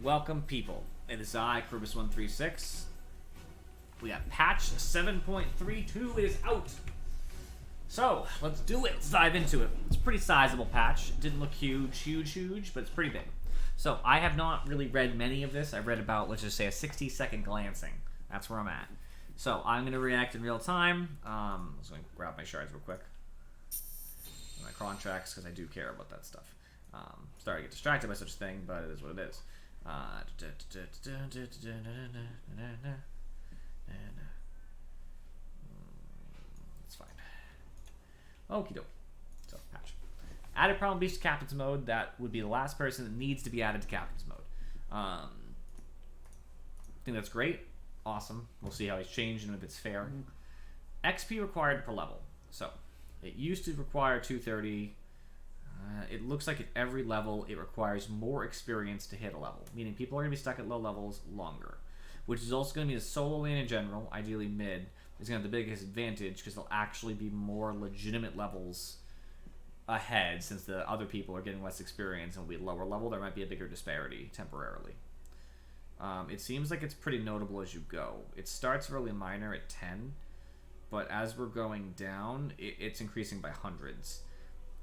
Welcome, people. It is I, Krubus136. We got patch 7.32. It is out. So, let's do it. Let's dive into it. It's a pretty sizable patch. It didn't look huge, but it's pretty big. So, I have not really read many of this. I've read about, let's just say, a 60-second glancing. That's where I'm at. So, I'm going to react in real time. I'm just going to grab my shards real quick. My contracts, because I do care about that stuff. Sorry to get distracted by such a thing, but it is what it is. It's fine. Okie doke. So, patch. Added Primal Beast to Captain's Mode. That would be the last person that needs to be added to Captain's Mode. I think that's great. Awesome. We'll see how he's changed and if it's fair. XP required per level. So, it used to require 230. It looks like at every level it requires more experience to hit a level, meaning people are going to be stuck at low levels longer, which is also going to mean the solo lane in general, ideally mid, is going to have the biggest advantage because there'll actually be more legitimate levels ahead since the other people are getting less experience and will be lower level. There might be a bigger disparity temporarily. It seems like it's pretty notable as you go. It starts really minor at 10, but as we're going down, it's increasing by hundreds.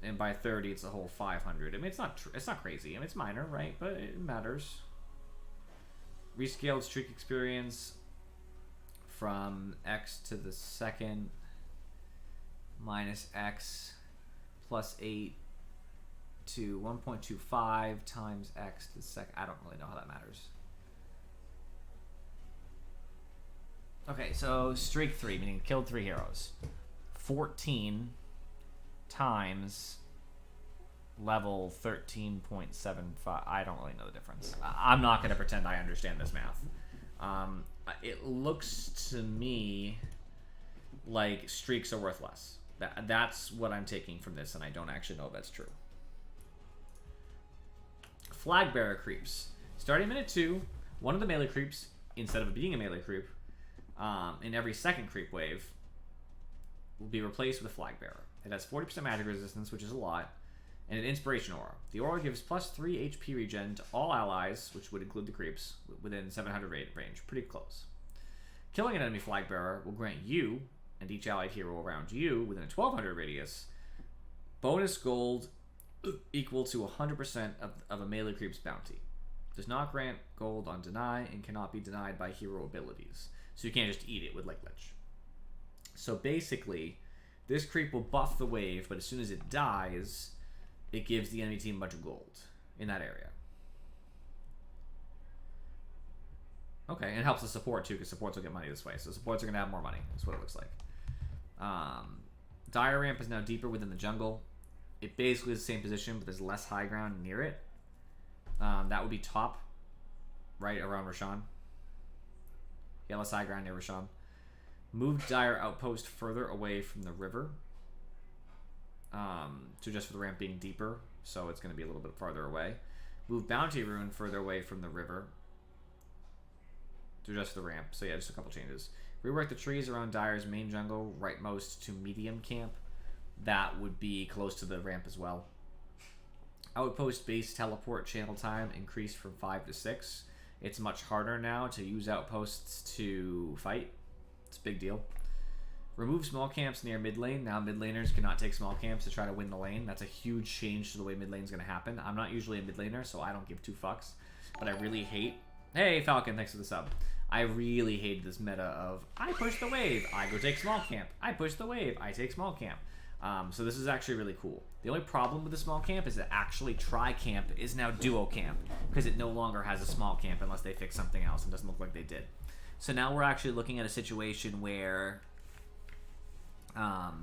And by 30, it's a whole 500. I mean, it's not crazy. I mean, it's minor, right? But it matters. Rescaled streak experience from X to the second minus X plus 8 to 1.25 times X to the second. I don't really know how that matters. Okay, so streak 3, meaning killed 3 heroes. 14 times level 13.75. I don't really know the difference. I'm not going to pretend I understand this math. It looks to me like streaks are worth less. That's what I'm taking from this, and I don't actually know if that's true. Flag Bearer creeps. Starting minute 2, one of the melee creeps, instead of it being a melee creep, in every second creep wave, will be replaced with a Flag Bearer. It has 40% magic resistance, which is a lot, and an Inspiration Aura. The Aura gives plus 3 HP regen to all allies, which would include the creeps, within 700 range. Pretty close. Killing an enemy Flag Bearer will grant you, and each allied hero around you, within a 1200 radius, bonus gold equal to 100% of a melee creep's bounty. Does not grant gold on deny, and cannot be denied by hero abilities. So you can't just eat it with like Lich. So basically, this creep will buff the wave, but as soon as it dies, it gives the enemy team a bunch of gold in that area. Okay, and it helps the support too, because supports will get money this way. So supports are going to have more money. That's what it looks like. Dire Ramp is now deeper within the jungle. It basically is the same position, but there's less high ground near it. That would be top, right around Roshan. Yeah, less high ground near Roshan. Moved Dire Outpost further away from the river. So just for the ramp being deeper, so it's going to be a little bit farther away. Move Bounty Rune further away from the river. To just the ramp. So yeah, just a couple changes. Rework the trees around Dire's main jungle, rightmost to medium camp. That would be close to the ramp as well. Outpost base teleport channel time increased from 5 to 6. It's much harder now to use outposts to fight. It's a big deal. Remove small camps near mid lane. Now mid laners cannot take small camps to try to win the lane. That's a huge change to the way mid lane is going to happen. I'm not usually a mid laner, so I don't give 2 fucks. But I really hate... Hey, Falcon, thanks for the sub. I really hate this meta of, I push the wave, I go take small camp. I push the wave, I take small camp. So this is actually really cool. The only problem with the small camp is that actually tri-camp is now duo camp, because it no longer has a small camp unless they fix something else. It doesn't look like they did. So now we're actually looking at a situation where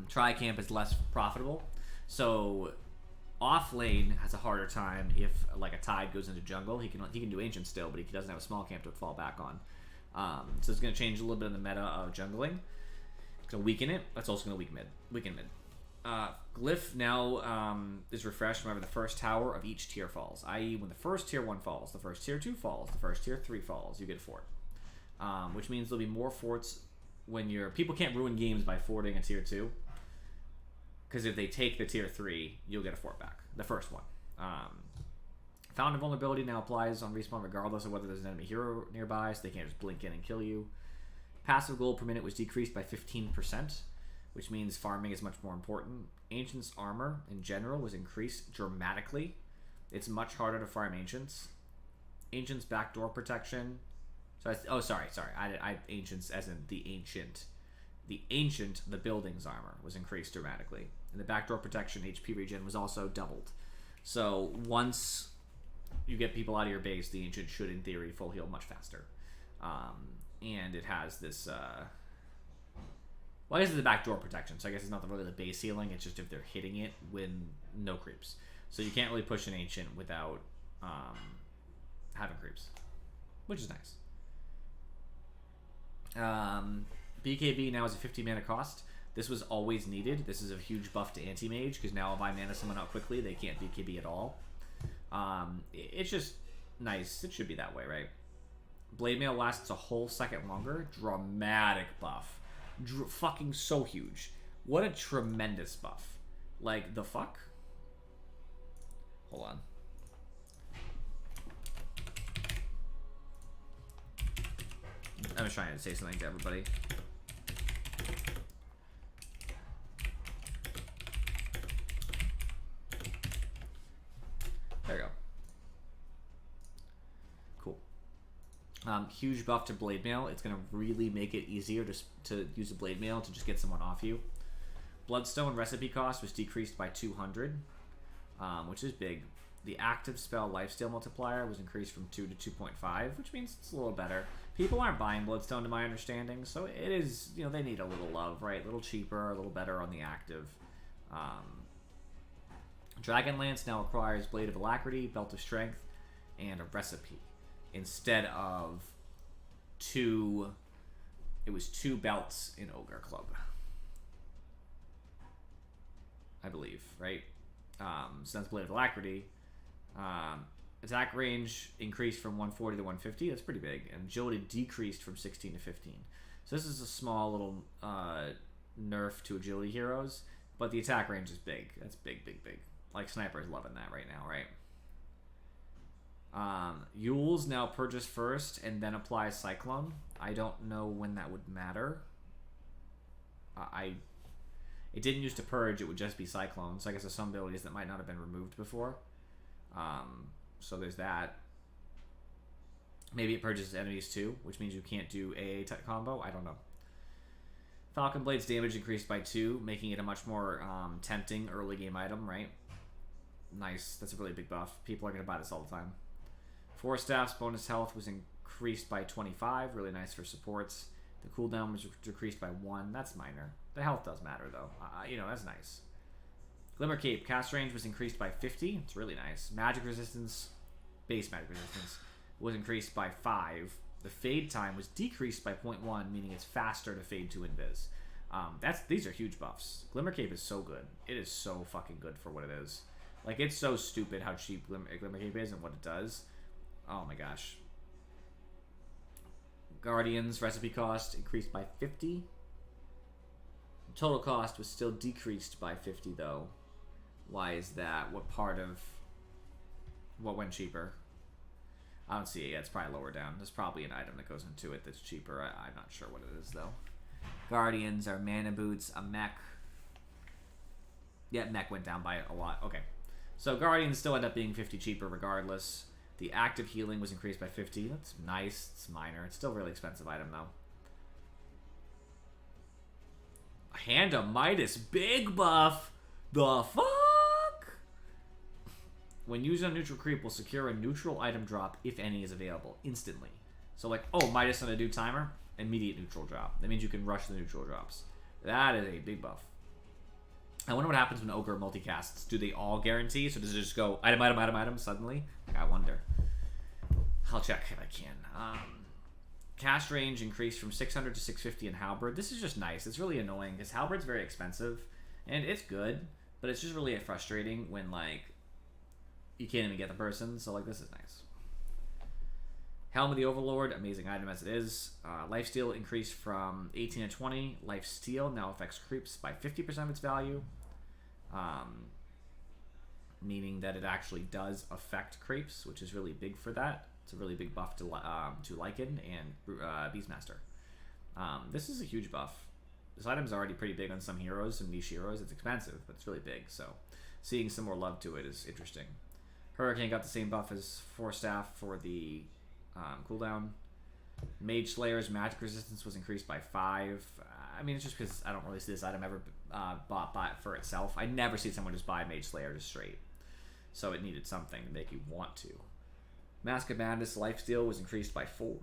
tri-camp is less profitable. So off lane has a harder time if like a Tide goes into jungle. He can do ancient still, but he doesn't have a small camp to fall back on. So it's going to change a little bit in the meta of jungling. It's going to weaken it, but it's also going to weaken mid. Glyph now is refreshed whenever the first tower of each tier falls, i.e. when the first tier 1 falls, the first tier 2 falls, the first tier 3 falls, you get a fort. Which means there'll be more forts when people can't ruin games by forting a tier 2. Because if they take the tier 3, you'll get a fort back. The first one. Fountain Vulnerability now applies on respawn regardless of whether there's an enemy hero nearby, so they can't just blink in and kill you. Passive gold per minute was decreased by 15%, which means farming is much more important. Ancient's armor, in general, was increased dramatically. It's much harder to farm Ancients. Ancient's backdoor protection... sorry. Ancients as in the Ancient. The Ancient, the building's armor, was increased dramatically. And the backdoor protection HP regen was also doubled. So once you get people out of your base, the Ancient should, in theory, full heal much faster. And it has this... well, I guess it's the backdoor protection, so I guess it's not really the base healing, it's just if they're hitting it with no creeps. So you can't really push an Ancient without having creeps, which is nice. BKB now has a 50 mana cost. This was always needed. This is a huge buff to anti-mage, because now if I mana someone out quickly, they can't BKB at all. It's just nice. It should be that way, right? Blade Mail lasts a whole second longer. Dramatic buff. Fucking so huge. What a tremendous buff. Like, the fuck? Hold on. I'm just trying to say something to everybody. There you go. Cool. Huge buff to Blade Mail. It's going to really make it easier to use a Blade Mail to just get someone off you. Bloodstone recipe cost was decreased by 200, which is big. The active spell lifesteal multiplier was increased from 2 to 2.5, which means it's a little better. People aren't buying Bloodstone, to my understanding, so it is, you know, they need a little love, right? A little cheaper, a little better on the active. Dragonlance now requires Blade of Alacrity, Belt of Strength, and a recipe. Instead of two... It was 2 belts in Ogre Club. I believe, right? So that's Blade of Alacrity. Attack range increased from 140 to 150. That's pretty big. And agility decreased from 16 to 15. So this is a small little nerf to agility heroes. But the attack range is big. That's big, big, big. Like, Sniper's loving that right now, right? Yule's now purchase first and then apply Cyclone. I don't know when that would matter. It didn't used to purge, it would just be Cyclone. So I guess there's some abilities that might not have been removed before. So there's that. Maybe it purges enemies too, which means you can't do AA type combo. I don't know. Falcon Blade's damage increased by 2, making it a much more tempting early game item, right? Nice. That's a really big buff. People are going to buy this all the time. Force Staff's bonus health was increased by 25. Really nice for supports. The cooldown was decreased by 1. That's minor. The health does matter, though. You know, that's nice. Glimmer Cape. Cast range was increased by 50. It's really nice. Magic resistance, base magic resistance, was increased by 5. The fade time was decreased by 0.1, meaning it's faster to fade to invis. These are huge buffs. Glimmer Cape is so good. It is so fucking good for what it is. Like, it's so stupid how cheap Glimmer Cape is and what it does. Oh my gosh. Guardian's recipe cost increased by 50. Total cost was still decreased by 50 though. Why is that? What part of... What went cheaper? I don't see it yet. It's probably lower down. There's probably an item that goes into it that's cheaper. I'm not sure what it is though. Guardians are mana boots, a mech. Yeah, mech went down by a lot. Okay. So Guardians still end up being 50 cheaper regardless. The active healing was increased by 50. That's nice. It's minor. It's still a really expensive item, though. Hand of Midas. Big buff. The fuck? When used on neutral creep, will secure a neutral item drop, if any is available, instantly. So, like, oh, Midas on a new timer? Immediate neutral drop. That means you can rush the neutral drops. That is a big buff. I wonder what happens when Ogre multicasts. Do they all guarantee? So does it just go item, item, item, item suddenly? I wonder. I'll check if I can. Cast range increased from 600 to 650 in Halberd. This is just nice. It's really annoying because Halberd's very expensive. And it's good. But it's just really frustrating when, like, you can't even get the person. So, like, this is nice. Helm of the Overlord. Amazing item as it is. Lifesteal increased from 18 to 20. Lifesteal now affects creeps by 50% of its value. meaning that it actually does affect creeps, which is really big for that. It's a really big buff to Lycan and Beastmaster. This is a huge buff. This item's already pretty big on some heroes, some niche heroes. It's expensive, but it's really big, so seeing some more love to it is interesting. Hurricane got the same buff as Force Staff for the cooldown. Mage Slayer's magic resistance was increased by 5. I mean, it's just because I don't really see this item ever bought by it for itself. I never see someone just buy Mage Slayer just straight. So it needed something to make you want to. Mask of Madness lifesteal was increased by 4.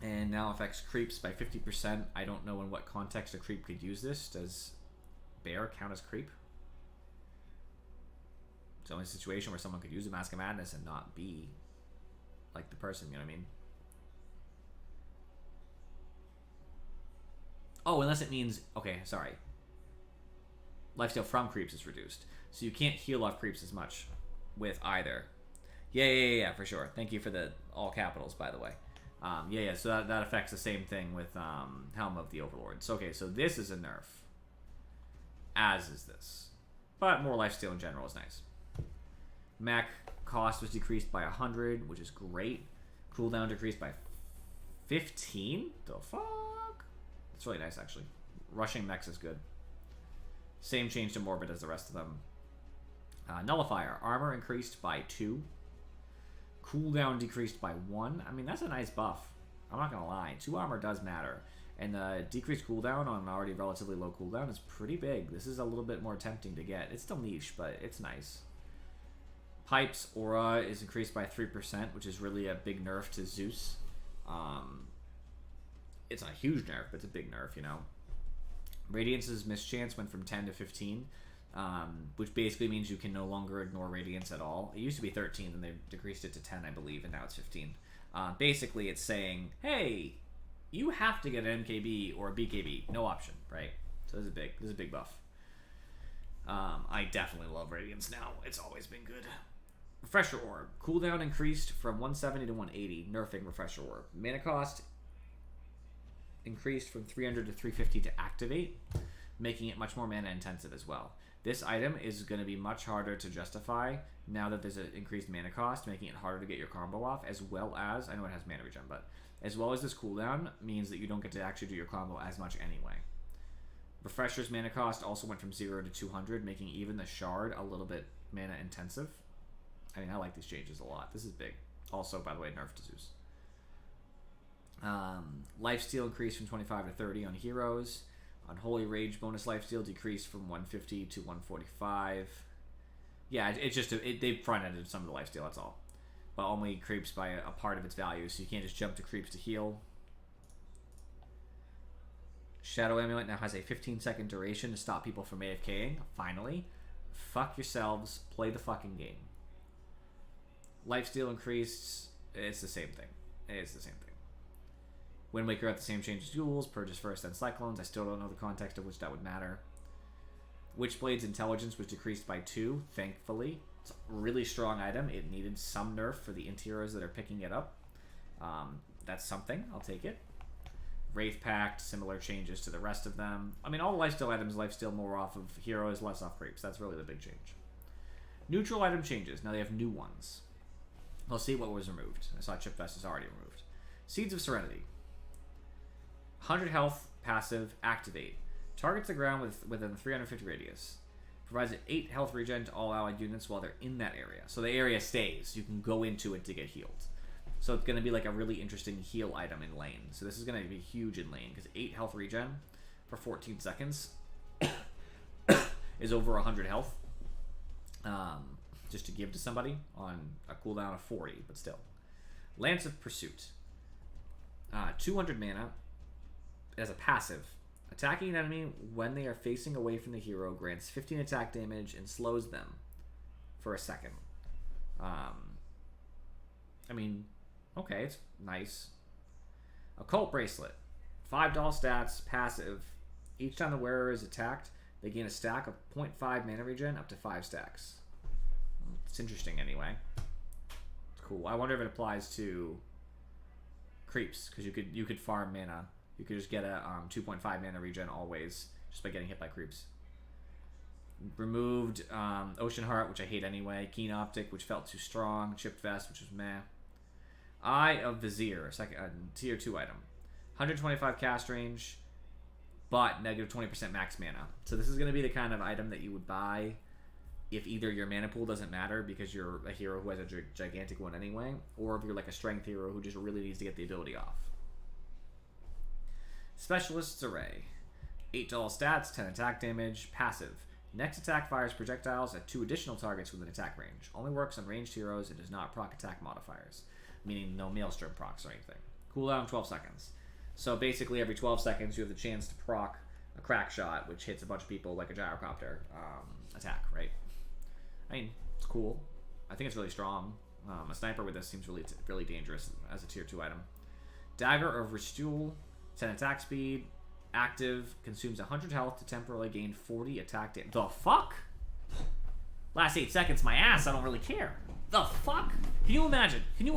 And now affects creeps by 50%. I don't know in what context a creep could use this. Does Bear count as creep? It's only a situation where someone could use a Mask of Madness and not be like the person, you know what I mean? Oh, unless it means, okay, sorry. Lifesteal from creeps is reduced. So you can't heal off creeps as much with either. Yeah, for sure. Thank you for the all capitals, by the way. Yeah, so that affects the same thing with Helm of the Overlord. So, okay, so this is a nerf. As is this. But more lifesteal in general is nice. Mech cost was decreased by 100, which is great. Cooldown decreased by 15? The fuck? It's really nice, actually. Rushing mechs is good. Same change to Morbid as the rest of them. Nullifier. Armor increased by 2. Cooldown decreased by 1. I mean, that's a nice buff. I'm not going to lie. 2 armor does matter. And the decreased cooldown on an already relatively low cooldown is pretty big. This is a little bit more tempting to get. It's still niche, but it's nice. Pipe's aura is increased by 3%, which is really a big nerf to Zeus. It's not a huge nerf, but it's a big nerf, you know. Radiance's mischance went from 10 to 15, which basically means you can no longer ignore Radiance at all. It used to be 13, and they decreased it to 10, I believe, and now it's 15. Basically, it's saying, hey, you have to get an MKB or a BKB. No option, right? So this is a big buff. I definitely love Radiance now. It's always been good. Refresher Orb. Cooldown increased from 170 to 180, nerfing Refresher Orb. Mana cost increased from 300 to 350 to activate, making it much more mana intensive as well. This item is going to be much harder to justify now that there's an increased mana cost, making it harder to get your combo off, as well as, I know it has mana regen, but as well as this cooldown means that you don't get to actually do your combo as much anyway. Refresher's mana cost also went from 0 to 200, making even the Shard a little bit mana intensive. I mean, I like these changes a lot. This is big. Also, by the way, nerf to Zeus. Lifesteal increased from 25 to 30 on heroes. On Holy Rage, bonus lifesteal decreased from 150 to 145. Yeah, it's just they front-ended some of the lifesteal, that's all. But only creeps by a part of its value, so you can't just jump to creeps to heal. Shadow Amulet now has a 15-second duration to stop people from AFKing. Finally. Fuck yourselves. Play the fucking game. Lifesteal increased. It's the same thing. It's the same thing. Wind Waker got the same change as duels. Purges first, then Cyclones. I still don't know the context of which that would matter. Witchblade's intelligence was decreased by 2, thankfully. It's a really strong item. It needed some nerf for the interiors that are picking it up. That's something. I'll take it. Wraith Pact, similar changes to the rest of them. I mean, all the lifesteal items, lifesteal more off of heroes, less off creeps. That's really the big change. Neutral item changes. Now they have new ones. We'll see what was removed. I saw Chip Fest is already removed. Seeds of Serenity. 100 health, passive, activate. Targets the ground within 350 radius. Provides an 8 health regen to all allied units while they're in that area. So the area stays. You can go into it to get healed. So it's going to be like a really interesting heal item in lane. So this is going to be huge in lane because 8 health regen for 14 seconds is over 100 health. Just to give to somebody on a cooldown of 40, but still. Lance of Pursuit. 200 mana as a passive. Attacking an enemy when they are facing away from the hero grants 15 attack damage and slows them for a second. I mean, okay, it's nice. Occult Bracelet. $5 stats, passive. Each time the wearer is attacked, they gain a stack of 0.5 mana regen up to 5 stacks. It's interesting anyway. It's cool. I wonder if it applies to creeps, because you could farm mana. You could just get a 2.5 mana regen always just by getting hit by creeps. Removed Ocean Heart, which I hate anyway. Keen Optic, which felt too strong. Chipped Vest, which was meh. Eye of Vizier, second tier 2 item. 125 cast range, but negative 20% max mana. So this is going to be the kind of item that you would buy if either your mana pool doesn't matter because you're a hero who has a gigantic one anyway, or if you're like a strength hero who just really needs to get the ability off. Specialist's Array. 8 to all stats, 10 attack damage, passive. Next attack fires projectiles at 2 additional targets within attack range. Only works on ranged heroes and does not proc attack modifiers, meaning no Maelstrom procs or anything. Cooldown 12 seconds. So basically every 12 seconds you have the chance to proc a crack shot, which hits a bunch of people like a gyrocopter attack, right? I mean, it's cool. I think it's really strong. A sniper with this seems really dangerous as a tier 2 item. Dagger of Restuel, 10 attack speed, active, consumes 100 health to temporarily gain 40 attack damage. The fuck? Last 8 seconds, my ass, I don't really care. The fuck? Can you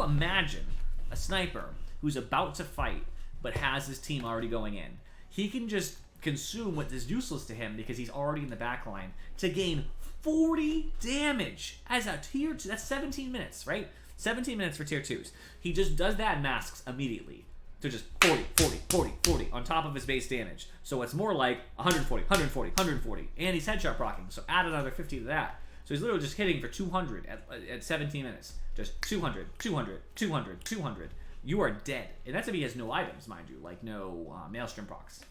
imagine a sniper who's about to fight but has his team already going in? He can just consume what is useless to him because he's already in the backline to gain 40 damage as a tier 2. That's 17 minutes, right? 17 minutes for tier 2s. He just does that and masks immediately. So just 40, 40, 40, 40 on top of his base damage. So it's more like 140, 140, 140. And he's headshot proccing, so add another 50 to that. So he's literally just hitting for 200 at 17 minutes. Just 200, 200, 200, 200. You are dead. And that's if he has no items, mind you, like no Maelstrom procs.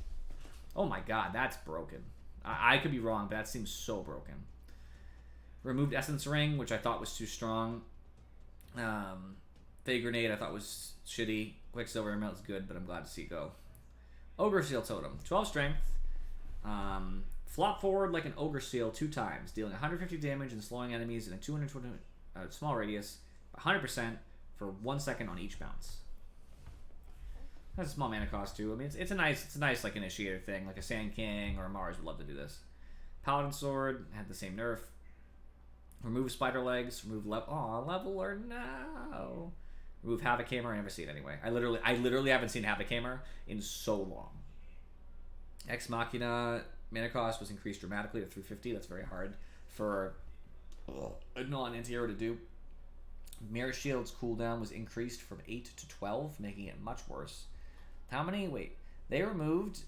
Oh my god, that's broken. I could be wrong, but that seems so broken. Removed Essence Ring, which I thought was too strong. Fey Grenade I thought was shitty. Quicksilver Emerald is good, but I'm glad to see it go. Ogre Seal Totem. 12 strength. Flop forward like an Ogre Seal 2 times, dealing 150 damage and slowing enemies in a 220 small radius, 100% for 1 second on each bounce. That's a small mana cost too. I mean, it's a nice like initiator thing, like a Sand King or a Mars would love to do this. Paladin Sword had the same nerf. Remove Spider Legs. Remove level or no. Remove Havoc Hammer. I never see it anyway. I literally haven't seen Havoc Hammer in so long. Ex Machina mana cost was increased dramatically to 350. That's very hard for a non-anti-hero to do. Mirror Shield's cooldown was increased from 8 to 12, making it much worse. How many? Wait. They removed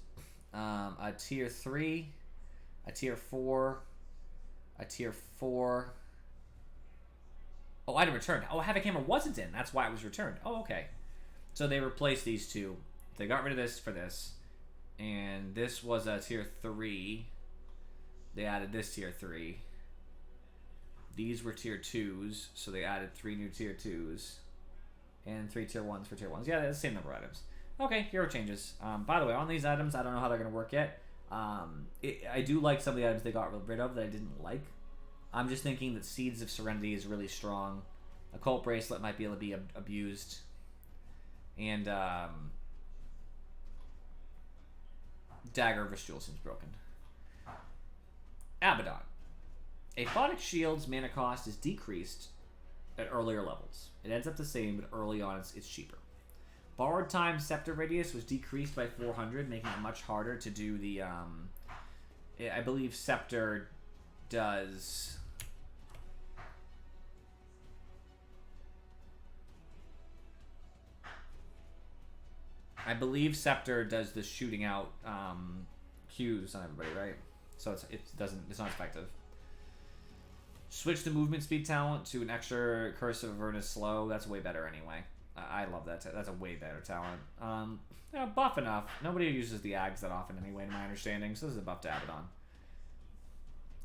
a tier 3, a tier 4, a tier 4. Oh, item returned. Oh, Havoc Hammer wasn't in. That's why it was returned. Oh, okay. So they replaced these two. They got rid of this for this. And this was a tier 3. They added this tier 3. These were tier 2s, so they added 3 new tier 2s. And 3 tier 1s for tier 1s. Yeah, that's the same number of items. Okay, hero changes. By the way, on these items, I don't know how they're going to work yet. I do like some of the items they got rid of that I didn't like. I'm just thinking that Seeds of Serenity is really strong. Occult Bracelet might be able to be abused. And Dagger of Restuel seems broken. Abaddon. Aphotic Shield's mana cost is decreased at earlier levels. It ends up the same, but early on it's cheaper. Borrowed Time Scepter Radius was decreased by 400, making it much harder to do the... I believe Scepter does... the shooting out Qs on everybody, right? So it's not effective. Switch the movement speed talent to an extra Curse of Avernus slow. That's way better anyway. I love that. That's a way better talent. Buff enough. Nobody uses the Ags that often anyway, in my understanding. So this is a buff to Abaddon.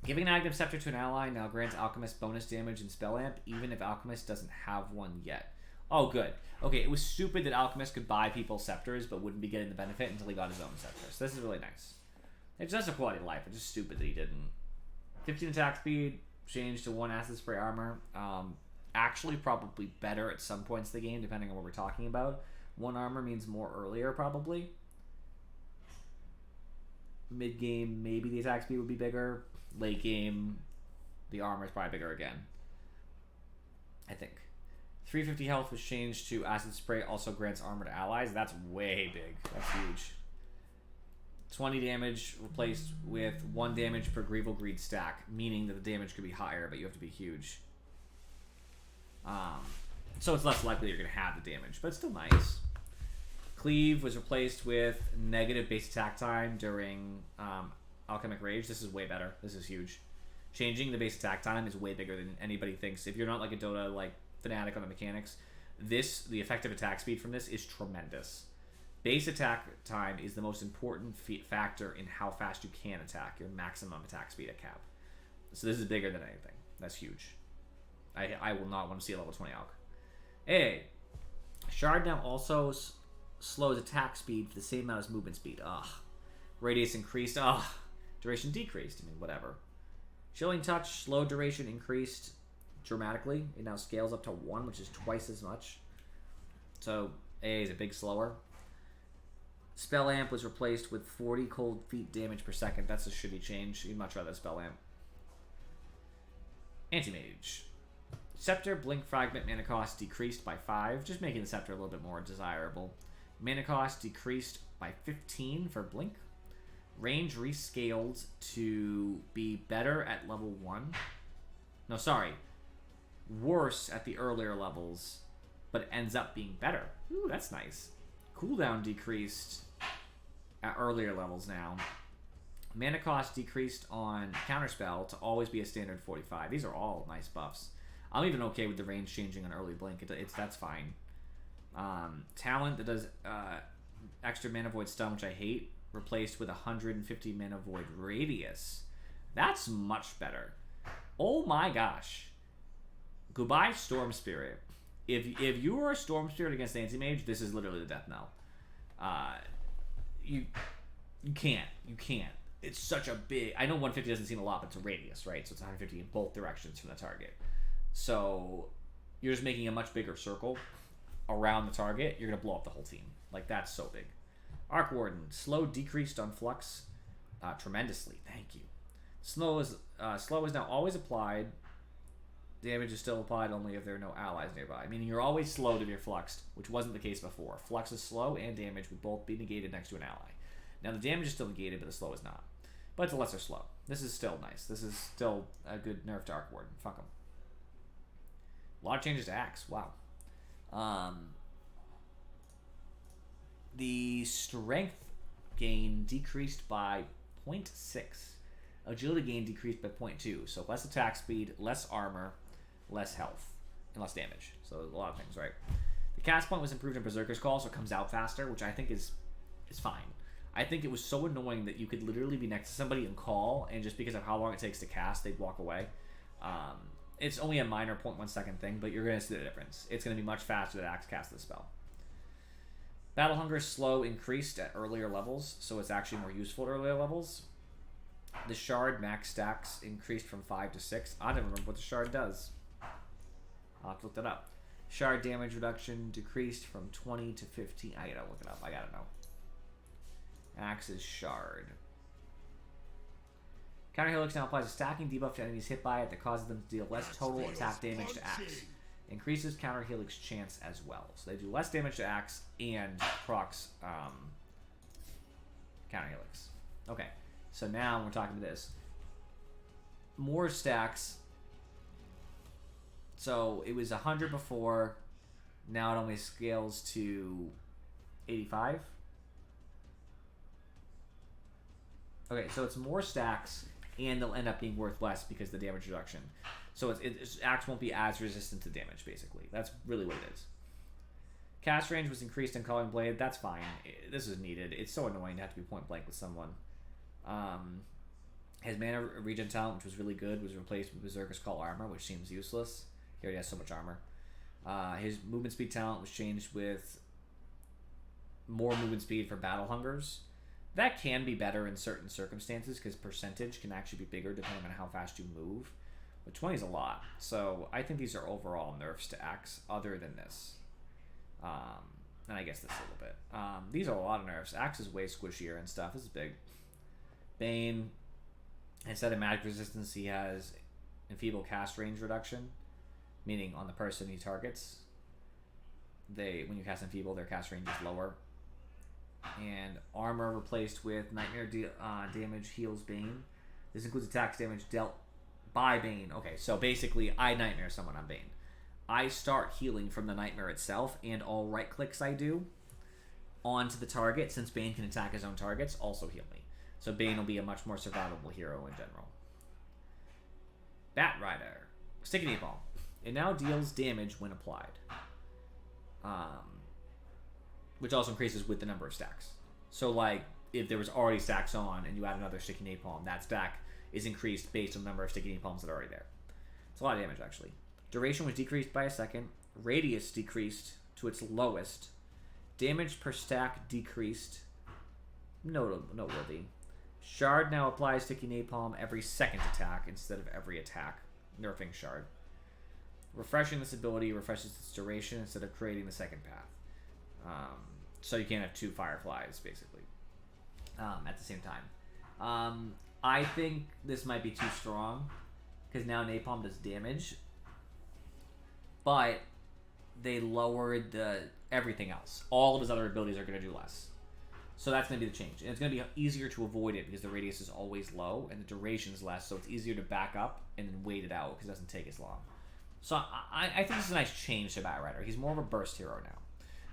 Giving an active Scepter to an ally now grants Alchemist bonus damage and Spell Amp, even if Alchemist doesn't have one yet. Oh, good. Okay, it was stupid that Alchemist could buy people Scepters, but wouldn't be getting the benefit until he got his own Scepter. So this is really nice. It's just a quality of life. It's just stupid that he didn't. 15 attack speed, changed to 1 Acid Spray armor. Actually, probably better at some points of the game, depending on what we're talking about. 1 armor means more earlier, probably. Mid-game, maybe the attack speed would be bigger. Late game, the armor is probably bigger again. I think. 350 health was changed to Acid Spray, also grants armor to allies. That's way big. That's huge. 20 damage replaced with 1 damage per Grieval Greed stack, meaning that the damage could be higher, but you have to be huge. So it's less likely you're going to have the damage, but it's still nice. Cleave was replaced with negative base attack time during Alchemic Rage. This is way better. This is huge. Changing the base attack time is way bigger than anybody thinks. If you're not like a Dota like fanatic on the mechanics, the effective attack speed from this is tremendous. Base attack time is the most important factor in how fast you can attack, your maximum attack speed at cap. So this is bigger than anything. That's huge. I will not want to see a level 20 Alch. Hey, Shard now also slows attack speed for the same amount as movement speed. Ugh. Radius increased. Ugh. Duration decreased. I mean, whatever. Chilling Touch, slow duration increased dramatically. It now scales up to 1, which is twice as much. So AA is a big slower. Spell Amp was replaced with 40 cold feet damage per second. That's a shitty change. You'd much rather Spell Amp. Anti-Mage. Scepter, Blink Fragment, mana cost decreased by 5, just making the Scepter a little bit more desirable. Mana cost decreased by 15 for Blink. Range rescaled to be better at level 1. No, sorry. Worse at the earlier levels, but it ends up being better. Ooh, that's nice. Cooldown decreased at earlier levels now. Mana cost decreased on Counterspell to always be a standard 45. These are all nice buffs. I'm even okay with the range changing on early Blink. That's fine. Talent that does extra Mana Void Stun, which I hate, replaced with 150 Mana Void Radius. That's much better. Oh my gosh. Goodbye, Storm Spirit. If you are a Storm Spirit against Anti-Mage, this is literally the death knell. You can't. It's such a big... I know 150 doesn't seem a lot, but it's a radius, right? So it's 150 in both directions from the target. So you're just making a much bigger circle around the target. You're going to blow up the whole team. Like, that's so big. Arc Warden. Slow decreased on Flux tremendously. Thank you. Slow is now always applied. Damage is still applied only if there are no allies nearby. Meaning you're always slowed if you're fluxed, which wasn't the case before. Flux is slow and damage would both be negated next to an ally. Now the damage is still negated, but the slow is not. But it's a lesser slow. This is still nice. This is still a good nerf to Arc Warden. Fuck them. A lot of changes to Axe. Wow. The strength gain decreased by 0.6. Agility gain decreased by 0.2. So less attack speed, less armor, less health, and less damage. So a lot of things, right? The cast point was improved in Berserker's Call, so it comes out faster, which I think is fine. I think it was so annoying that you could literally be next to somebody and call, and just because of how long it takes to cast, they'd walk away. It's only a minor 0.1 second thing, but you're going to see the difference. It's going to be much faster to Axe cast the spell. Battle Hunger slow increased at earlier levels, so it's actually more useful at earlier levels. The Shard max stacks increased from 5 to 6. I don't remember what the Shard does. I'll have to look that up. Shard damage reduction decreased from 20 to 15. I gotta look it up. I gotta know. Axe's Shard. Counter Helix now applies a stacking debuff to enemies hit by it that causes them to deal less total attack damage to Axe. Increases Counter Helix chance as well. So they do less damage to Axe and procs Counter Helix. Okay, so now we're talking about this. More stacks. So it was 100 before. Now it only scales to 85. Okay, so it's more stacks, and they'll end up being worth less because of the damage reduction. So Axe won't be as resistant to damage, basically. That's really what it is. Cast range was increased in Culling Blade. That's fine. This is needed. It's so annoying to have to be point blank with someone. His mana regen talent, which was really good, was replaced with Berserker's Call armor, which seems useless. He already has so much armor. His movement speed talent was changed with more movement speed for Battle Hungers. That can be better in certain circumstances because percentage can actually be bigger depending on how fast you move. But 20 is a lot. So I think these are overall nerfs to Axe other than this. And I guess this a little bit. These are a lot of nerfs. Axe is way squishier and stuff. This is big. Bane, instead of magic resistance, he has enfeeble cast range reduction. Meaning on the person he targets, when you cast enfeeble, their cast range is lower. And armor replaced with nightmare damage heals Bane. This includes attacks damage dealt by Bane. Okay, so basically I nightmare someone on Bane. I start healing from the nightmare itself, and all right clicks I do onto the target, since Bane can attack his own targets, also heal me. So Bane will be a much more survivable hero in general. Bat Rider. Sticky Napalm. It now deals damage when applied. Which also increases with the number of stacks. So like, if there was already stacks on and you add another Sticky Napalm, that stack is increased based on the number of Sticky Napalms that are already there. It's a lot of damage, actually. Duration was decreased by a second. Radius decreased to its lowest. Damage per stack decreased. Noteworthy. Shard now applies Sticky Napalm every second attack instead of every attack. Nerfing Shard. Refreshing this ability refreshes its duration instead of creating the second path. So you can't have two Fireflies, basically, at the same time. I think this might be too strong, because now Napalm does damage, but they lowered everything else. All of his other abilities are going to do less. So that's going to be the change. And it's going to be easier to avoid it because the radius is always low and the duration is less, so it's easier to back up and then wait it out because it doesn't take as long. So I think this is a nice change to Bat Rider. He's more of a burst hero now.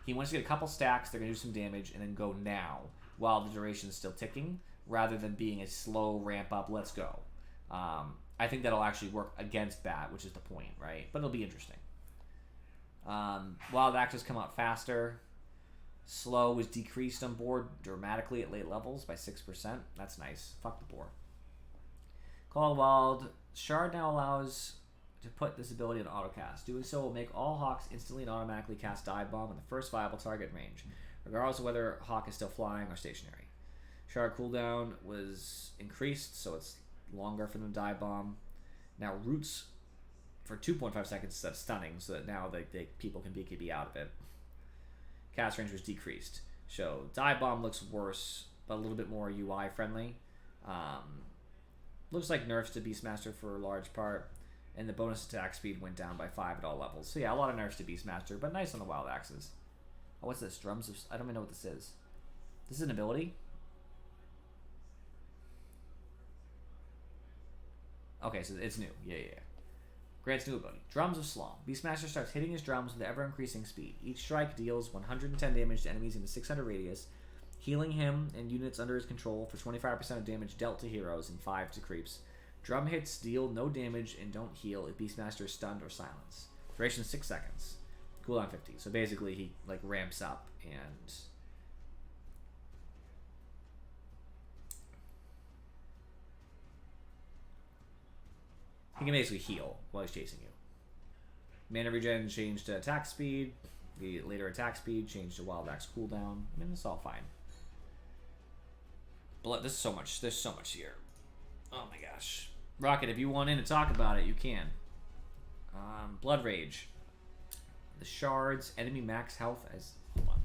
He wants to get a couple stacks, they're going to do some damage, and then go now while the duration is still ticking, rather than being a slow ramp up, let's go. I think that'll actually work against Bat, which is the point, right? But it'll be interesting. Wild Axes come out faster. Slow was decreased on board dramatically at late levels by 6%. That's nice. Fuck the boar. Call of the Wild. Shard now allows to put this ability on autocast. Doing so will make all Hawks instantly and automatically cast Dive Bomb on the first viable target range, regardless of whether Hawk is still flying or stationary. Shard cooldown was increased, so it's longer for them to Dive Bomb. Now Roots for 2.5 seconds instead of stunning, so that now people can BKB out of it. Cast range was decreased. So Dive Bomb looks worse, but a little bit more UI friendly. Looks like nerfs to Beastmaster for a large part. And the bonus attack speed went down by 5 at all levels. So yeah, a lot of nerfs to Beastmaster, but nice on the Wild Axes. Oh, what's this? Drums of... I don't even know what this is. This is an ability? Okay, so it's new. Yeah. Grants new ability. Drums of Slong. Beastmaster starts hitting his drums with ever-increasing speed. Each strike deals 110 damage to enemies in a 600 radius, healing him and units under his control for 25% of damage dealt to heroes and 5 to creeps. Drum hits deal no damage and don't heal if Beastmaster is stunned or silenced. Duration 6 seconds. Cooldown 50. So basically he like ramps up and... he can basically heal while he's chasing you. Mana regen changed to attack speed. The later attack speed changed to Wild Axe cooldown. I mean, it's all fine. Blood, there's so much here. Oh my gosh. Rocket, if you want in to talk about it, you can. Blood Rage. The shards, enemy max health as... hold on.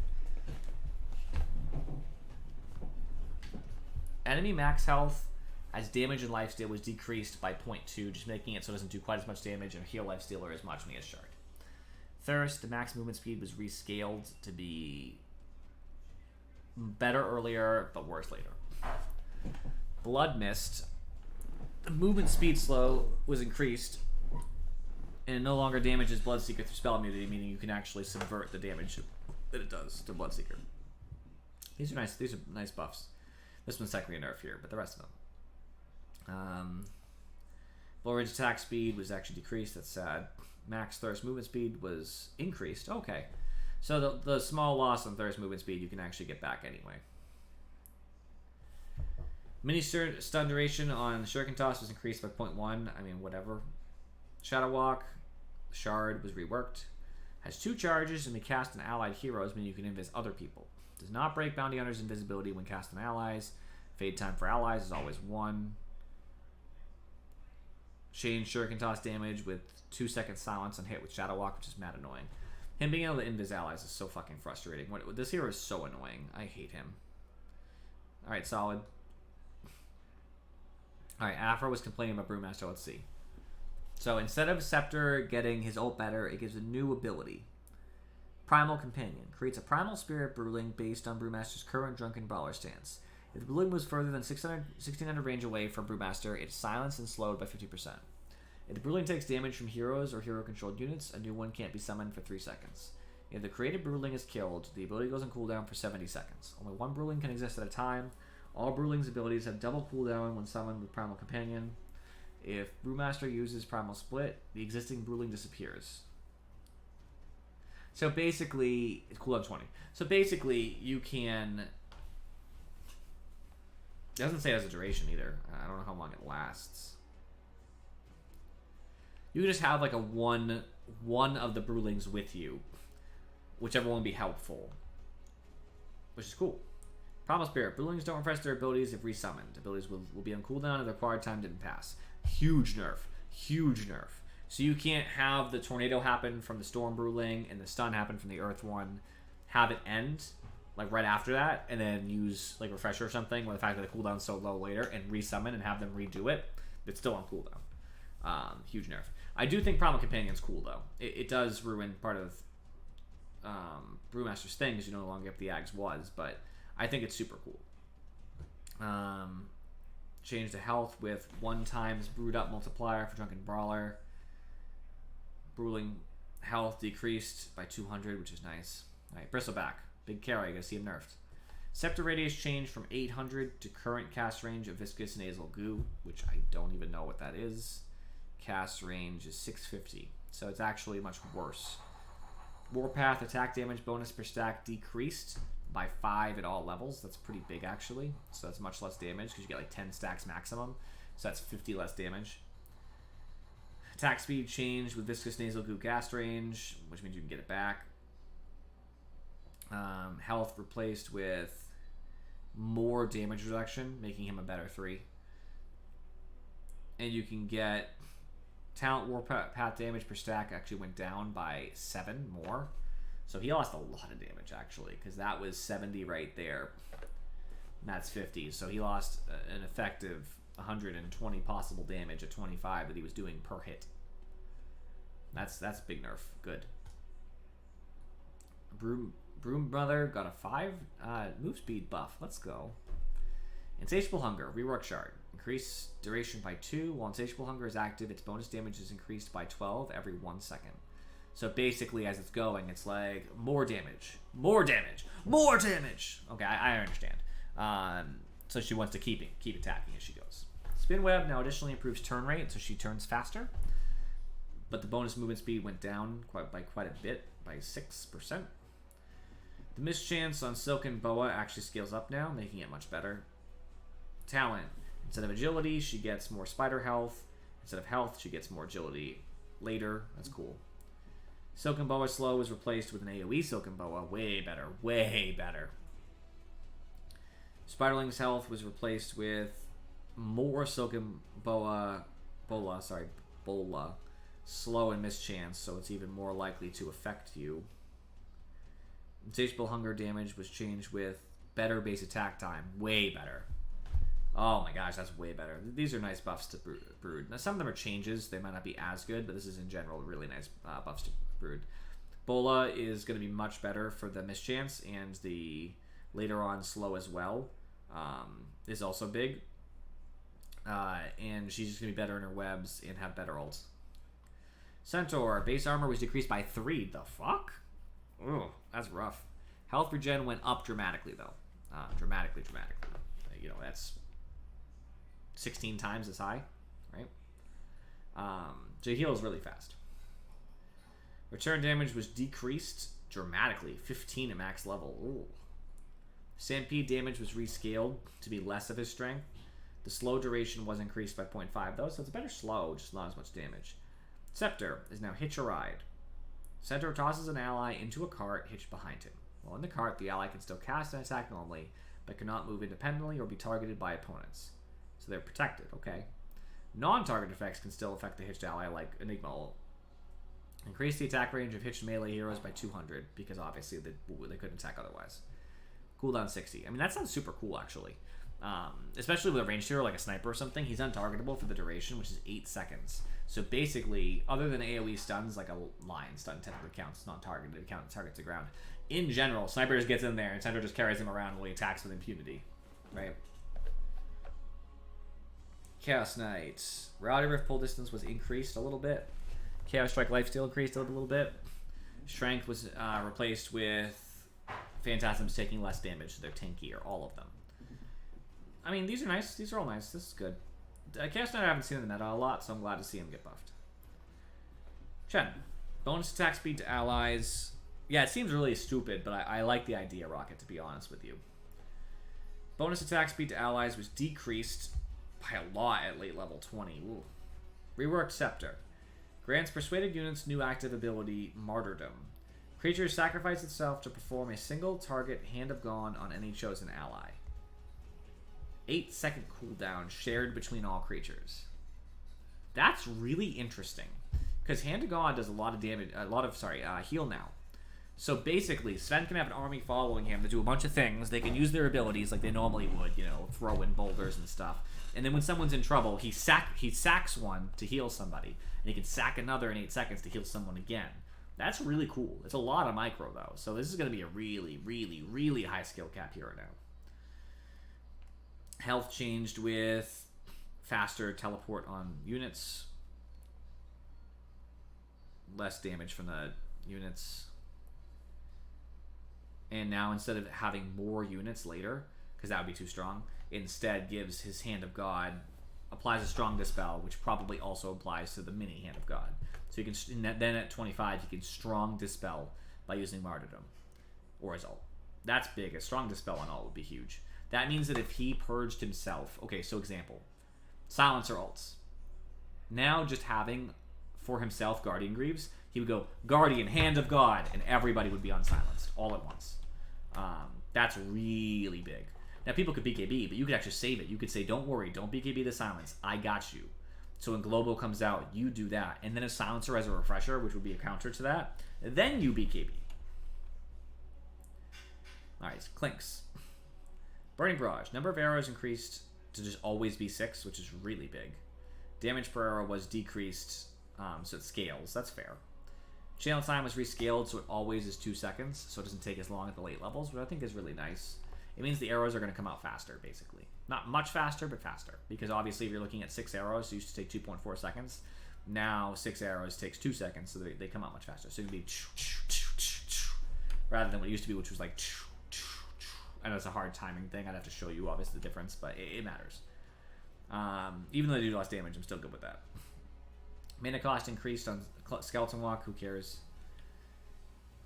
Enemy max health as damage and lifesteal was decreased by 0.2, just making it so it doesn't do quite as much damage and heal lifesteal as much when he has shard. Thirst, the max movement speed was rescaled to be better earlier, but worse later. Blood Mist, the movement speed slow was increased, and it no longer damages Bloodseeker through spell immunity, meaning you can actually subvert the damage that it does to Bloodseeker. These are nice buffs. This one's technically a nerf here, but the rest of them. Blow Rage attack speed was actually decreased. That's sad. Max Thirst movement speed was increased. Okay. So the small loss on Thirst movement speed you can actually get back anyway. Mini stun duration on Shuriken Toss was increased by 0.1. I mean, whatever. Shadow Walk. Shard was reworked. Has 2 charges and may cast on allied heroes, meaning you can invis other people. Does not break Bounty Hunter's invisibility when cast on allies. Fade time for allies is always 1. Change Shuriken Toss damage with 2-second silence on hit with Shadow Walk, which is mad annoying. Him being able to invis allies is so fucking frustrating. This hero is so annoying. I hate him. Alright, solid. Alright, Afro was complaining about Brewmaster. Let's see. So instead of Scepter getting his ult better, it gives a new ability. Primal Companion. Creates a primal spirit Brewling based on Brewmaster's current Drunken Brawler stance. If the Brewling moves further than 1600 range away from Brewmaster, it's silenced and slowed by 50%. If the Brewling takes damage from heroes or hero-controlled units, a new one can't be summoned for 3 seconds. If the created Brewling is killed, the ability goes on cooldown for 70 seconds. Only one Brewling can exist at a time. All Brewling's abilities have double cooldown when summoned with Primal Companion. If Brewmaster uses Primal Split, the existing Brewling disappears. So basically, it's cooldown 20. So basically, you can... It doesn't say it has a duration either. I don't know how long it lasts. You can just have like a one of the Brewlings with you. Whichever one would be helpful. Which is cool. Primal Spirit. Brewlings don't refresh their abilities if resummoned. Abilities will be on cooldown if the required time didn't pass. Huge nerf. Huge nerf. So you can't have the tornado happen from the Storm Brewling and the stun happen from the Earth one. Have it end, like right after that, and then use like Refresher or something, with the fact that the cooldown's so low later, and resummon and have them redo it. It's still on cooldown. Huge nerf. I do think Primal Companion's cool, though. It does ruin part of Brewmaster's thing, because you no longer get the Ags was, but I think it's super cool. Change the health with 1 times brewed up multiplier for Drunken Brawler. Brewling health decreased by 200, which is nice. Alright, Bristleback. Big carry, you gotta see him nerfed. Scepter radius changed from 800 to current cast range of Viscous Nasal Goo, which I don't even know what that is. Cast range is 650, so it's actually much worse. Warpath attack damage bonus per stack decreased by 5 at all levels. That's pretty big, actually. So that's much less damage, because you get like 10 stacks maximum. So that's 50 less damage. Attack speed changed with Viscous Nasal Goo cast range, which means you can get it back. Health replaced with more damage reduction, making him a better 3. And you can get Talent Warpath damage per stack actually went down by 7 more. So he lost a lot of damage, actually, because that was 70 right there. And that's 50. So he lost an effective 120 possible damage at 25 that he was doing per hit. That's big nerf. Good. Broom Brother got a 5 move speed buff. Let's go. Insatiable Hunger. Rework Shard. Increase duration by 2. While Insatiable Hunger is active, its bonus damage is increased by 12 every 1 second. So basically, as it's going, it's like, more damage. More damage. More damage! Okay, I understand. So she wants to keep attacking as she goes. Spin Web now additionally improves turn rate, so she turns faster. But the bonus movement speed went down by quite a bit, by 6%. The Mischance on Silken Boa actually scales up now, making it much better. Talent. Instead of agility, she gets more spider health. Instead of health, she gets more agility later. That's cool. Silken Boa slow was replaced with an AoE Silken Boa. Way better. Way better. Spiderling's health was replaced with more Silken Bola, slow and Mischance, so it's even more likely to affect you. Insatiable Hunger damage was changed with better base attack time. Way better. Oh my gosh, that's way better. These are nice buffs to Brood. Now, some of them are changes. They might not be as good, but this is in general really nice buffs to Brood. Bola is going to be much better for the Mischance, and the later on slow as well is also big. And she's just going to be better in her webs and have better ults. Centaur, base armor was decreased by 3. The fuck? Ugh, that's rough. Health regen went up dramatically, though. Dramatically. You know, that's 16 times as high, right? So he heals really fast. Return damage was decreased dramatically, 15 at max level. Ooh. Stampede damage was rescaled to be less of his strength. The slow duration was increased by 0.5 though, so it's better slow, just not as much damage. Scepter is now Hitch a Ride. Centaur tosses an ally into a cart hitched behind him. While in the cart, the ally can still cast an attack normally, but cannot move independently or be targeted by opponents. So they're protected, okay. Non-target effects can still affect the hitched ally, like Enigma ult. Increase the attack range of hitched melee heroes by 200, because obviously they couldn't attack otherwise. Cooldown 60. I mean, that sounds super cool, actually. Especially with a ranged hero like a sniper or something, he's untargetable for the duration, which is 8 seconds. So basically, other than AoE stuns, like a lion stun technically counts non-targeted, it counts targets the ground. In general, sniper just gets in there and Centaur just carries him around while he attacks with impunity, right? Chaos Knight. Reality Rift pull distance was increased a little bit. Chaos Strike lifesteal increased a little bit. Strength was replaced with Phantasms taking less damage, so they're tankier, all of them. I mean, these are nice. These are all nice. This is good. Chaos Knight I haven't seen in the meta a lot, so I'm glad to see him get buffed. Chen. Bonus attack speed to allies. Yeah, it seems really stupid, but I like the idea, Rocket, to be honest with you. Bonus attack speed to allies was decreased by a lot at late level 20. Ooh. Reworked Scepter. Grants persuaded units new active ability, Martyrdom. Creature sacrifices itself to perform a single target Hand of God on any chosen ally. 8-second cooldown shared between all creatures. That's really interesting, because Hand of God does a lot of damage, heal now. So basically, Sven can have an army following him to do a bunch of things. They can use their abilities like they normally would, you know, throw in boulders and stuff. And then when someone's in trouble, he sacks one to heal somebody, and he can sack another in 8 seconds to heal someone again. That's really cool. It's a lot of micro though, so this is going to be a really, really, really high skill cap hero now. Health changed with faster teleport on units, less damage from the units, and now instead of having more units later, because that would be too strong, instead gives his Hand of God, applies a strong dispel, which probably also applies to the mini Hand of God. So you can then at 25 you can strong dispel by using Martyrdom or his ult. That's big. A strong dispel on ult would be huge. That means that if he purged himself, okay, so example, Silencer ults. Now just having for himself Guardian Greaves, he would go Guardian, Hand of God, and everybody would be unsilenced all at once. That's really big. Now people could BKB, but you could actually save it. You could say, don't worry, don't BKB the silence. I got you. So when Global comes out, you do that. And then a Silencer as a refresher, which would be a counter to that. Then you BKB. Alright, Clinks. Burning Barrage. Number of arrows increased to just always be 6, which is really big. Damage per arrow was decreased, so it scales. That's fair. Channel time was rescaled, so it always is 2 seconds, so it doesn't take as long at the late levels, which I think is really nice. It means the arrows are going to come out faster, basically. Not much faster, but faster. Because obviously if you're looking at 6 arrows, it used to take 2.4 seconds. Now 6 arrows takes 2 seconds, so they come out much faster. So it would be rather than what it used to be, which was like. I know it's a hard timing thing. I'd have to show you, obviously, the difference, but it matters. Even though they do less damage, I'm still good with that. Mana cost increased on Skeleton Walk. Who cares?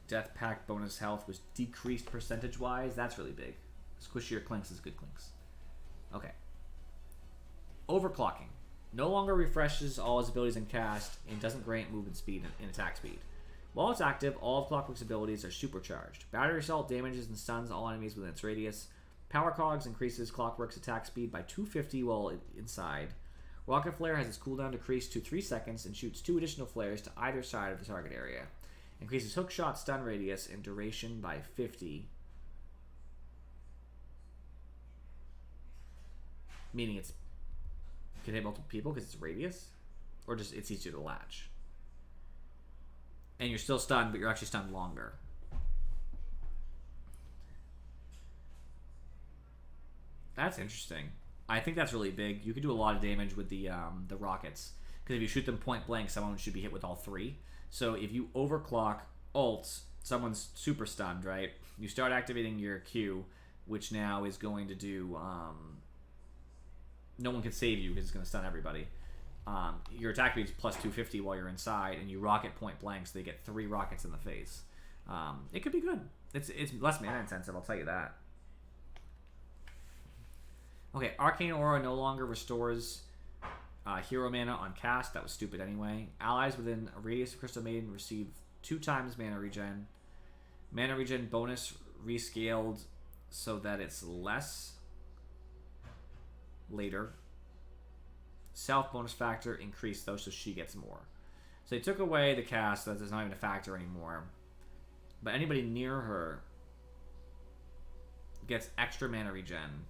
Death Pact bonus health was decreased percentage-wise. That's really big. Squishier Clinks is good Clinks. Okay. Overclocking. No longer refreshes all his abilities in cast and doesn't grant movement speed and attack speed. While it's active, all of Clockwork's abilities are supercharged. Battery Assault damages and stuns all enemies within its radius. Power Cogs increases Clockwork's attack speed by 250 while inside. Rocket Flare has its cooldown decreased to 3 seconds and shoots 2 additional flares to either side of the target area. Increases Hookshot stun radius and duration by 50. Meaning it can hit multiple people because it's radius? Or just it's easier to latch? And you're still stunned, but you're actually stunned longer. That's interesting. I think that's really big. You could do a lot of damage with the rockets. Because if you shoot them point blank, someone should be hit with all 3. So if you overclock ults, someone's super stunned, right? You start activating your Q, which now is going to do... no one can save you because it's going to stun everybody. Your attack speed is plus 250 while you're inside, and you rocket point blank, so they get 3 rockets in the face. It could be good. It's less mana intensive, I'll tell you that. Okay, Arcane Aura no longer restores hero mana on cast. That was stupid anyway. Allies within a radius of Crystal Maiden receive 2 times mana regen. Mana regen bonus rescaled so that it's less later. Self bonus factor increased though, so she gets more. So they took away the cast, so that's not even a factor anymore. But anybody near her gets extra mana regen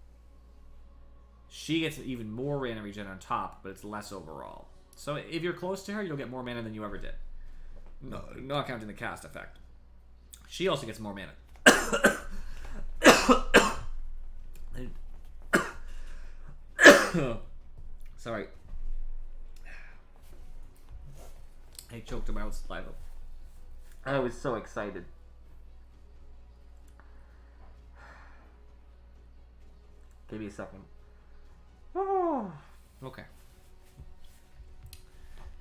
She gets even more mana regen on top, but it's less overall. So if you're close to her, you'll get more mana than you ever did. No, not counting the cast effect. She also gets more mana. Sorry. I choked him out saliva. I was so excited. Give me a second. Oh, okay.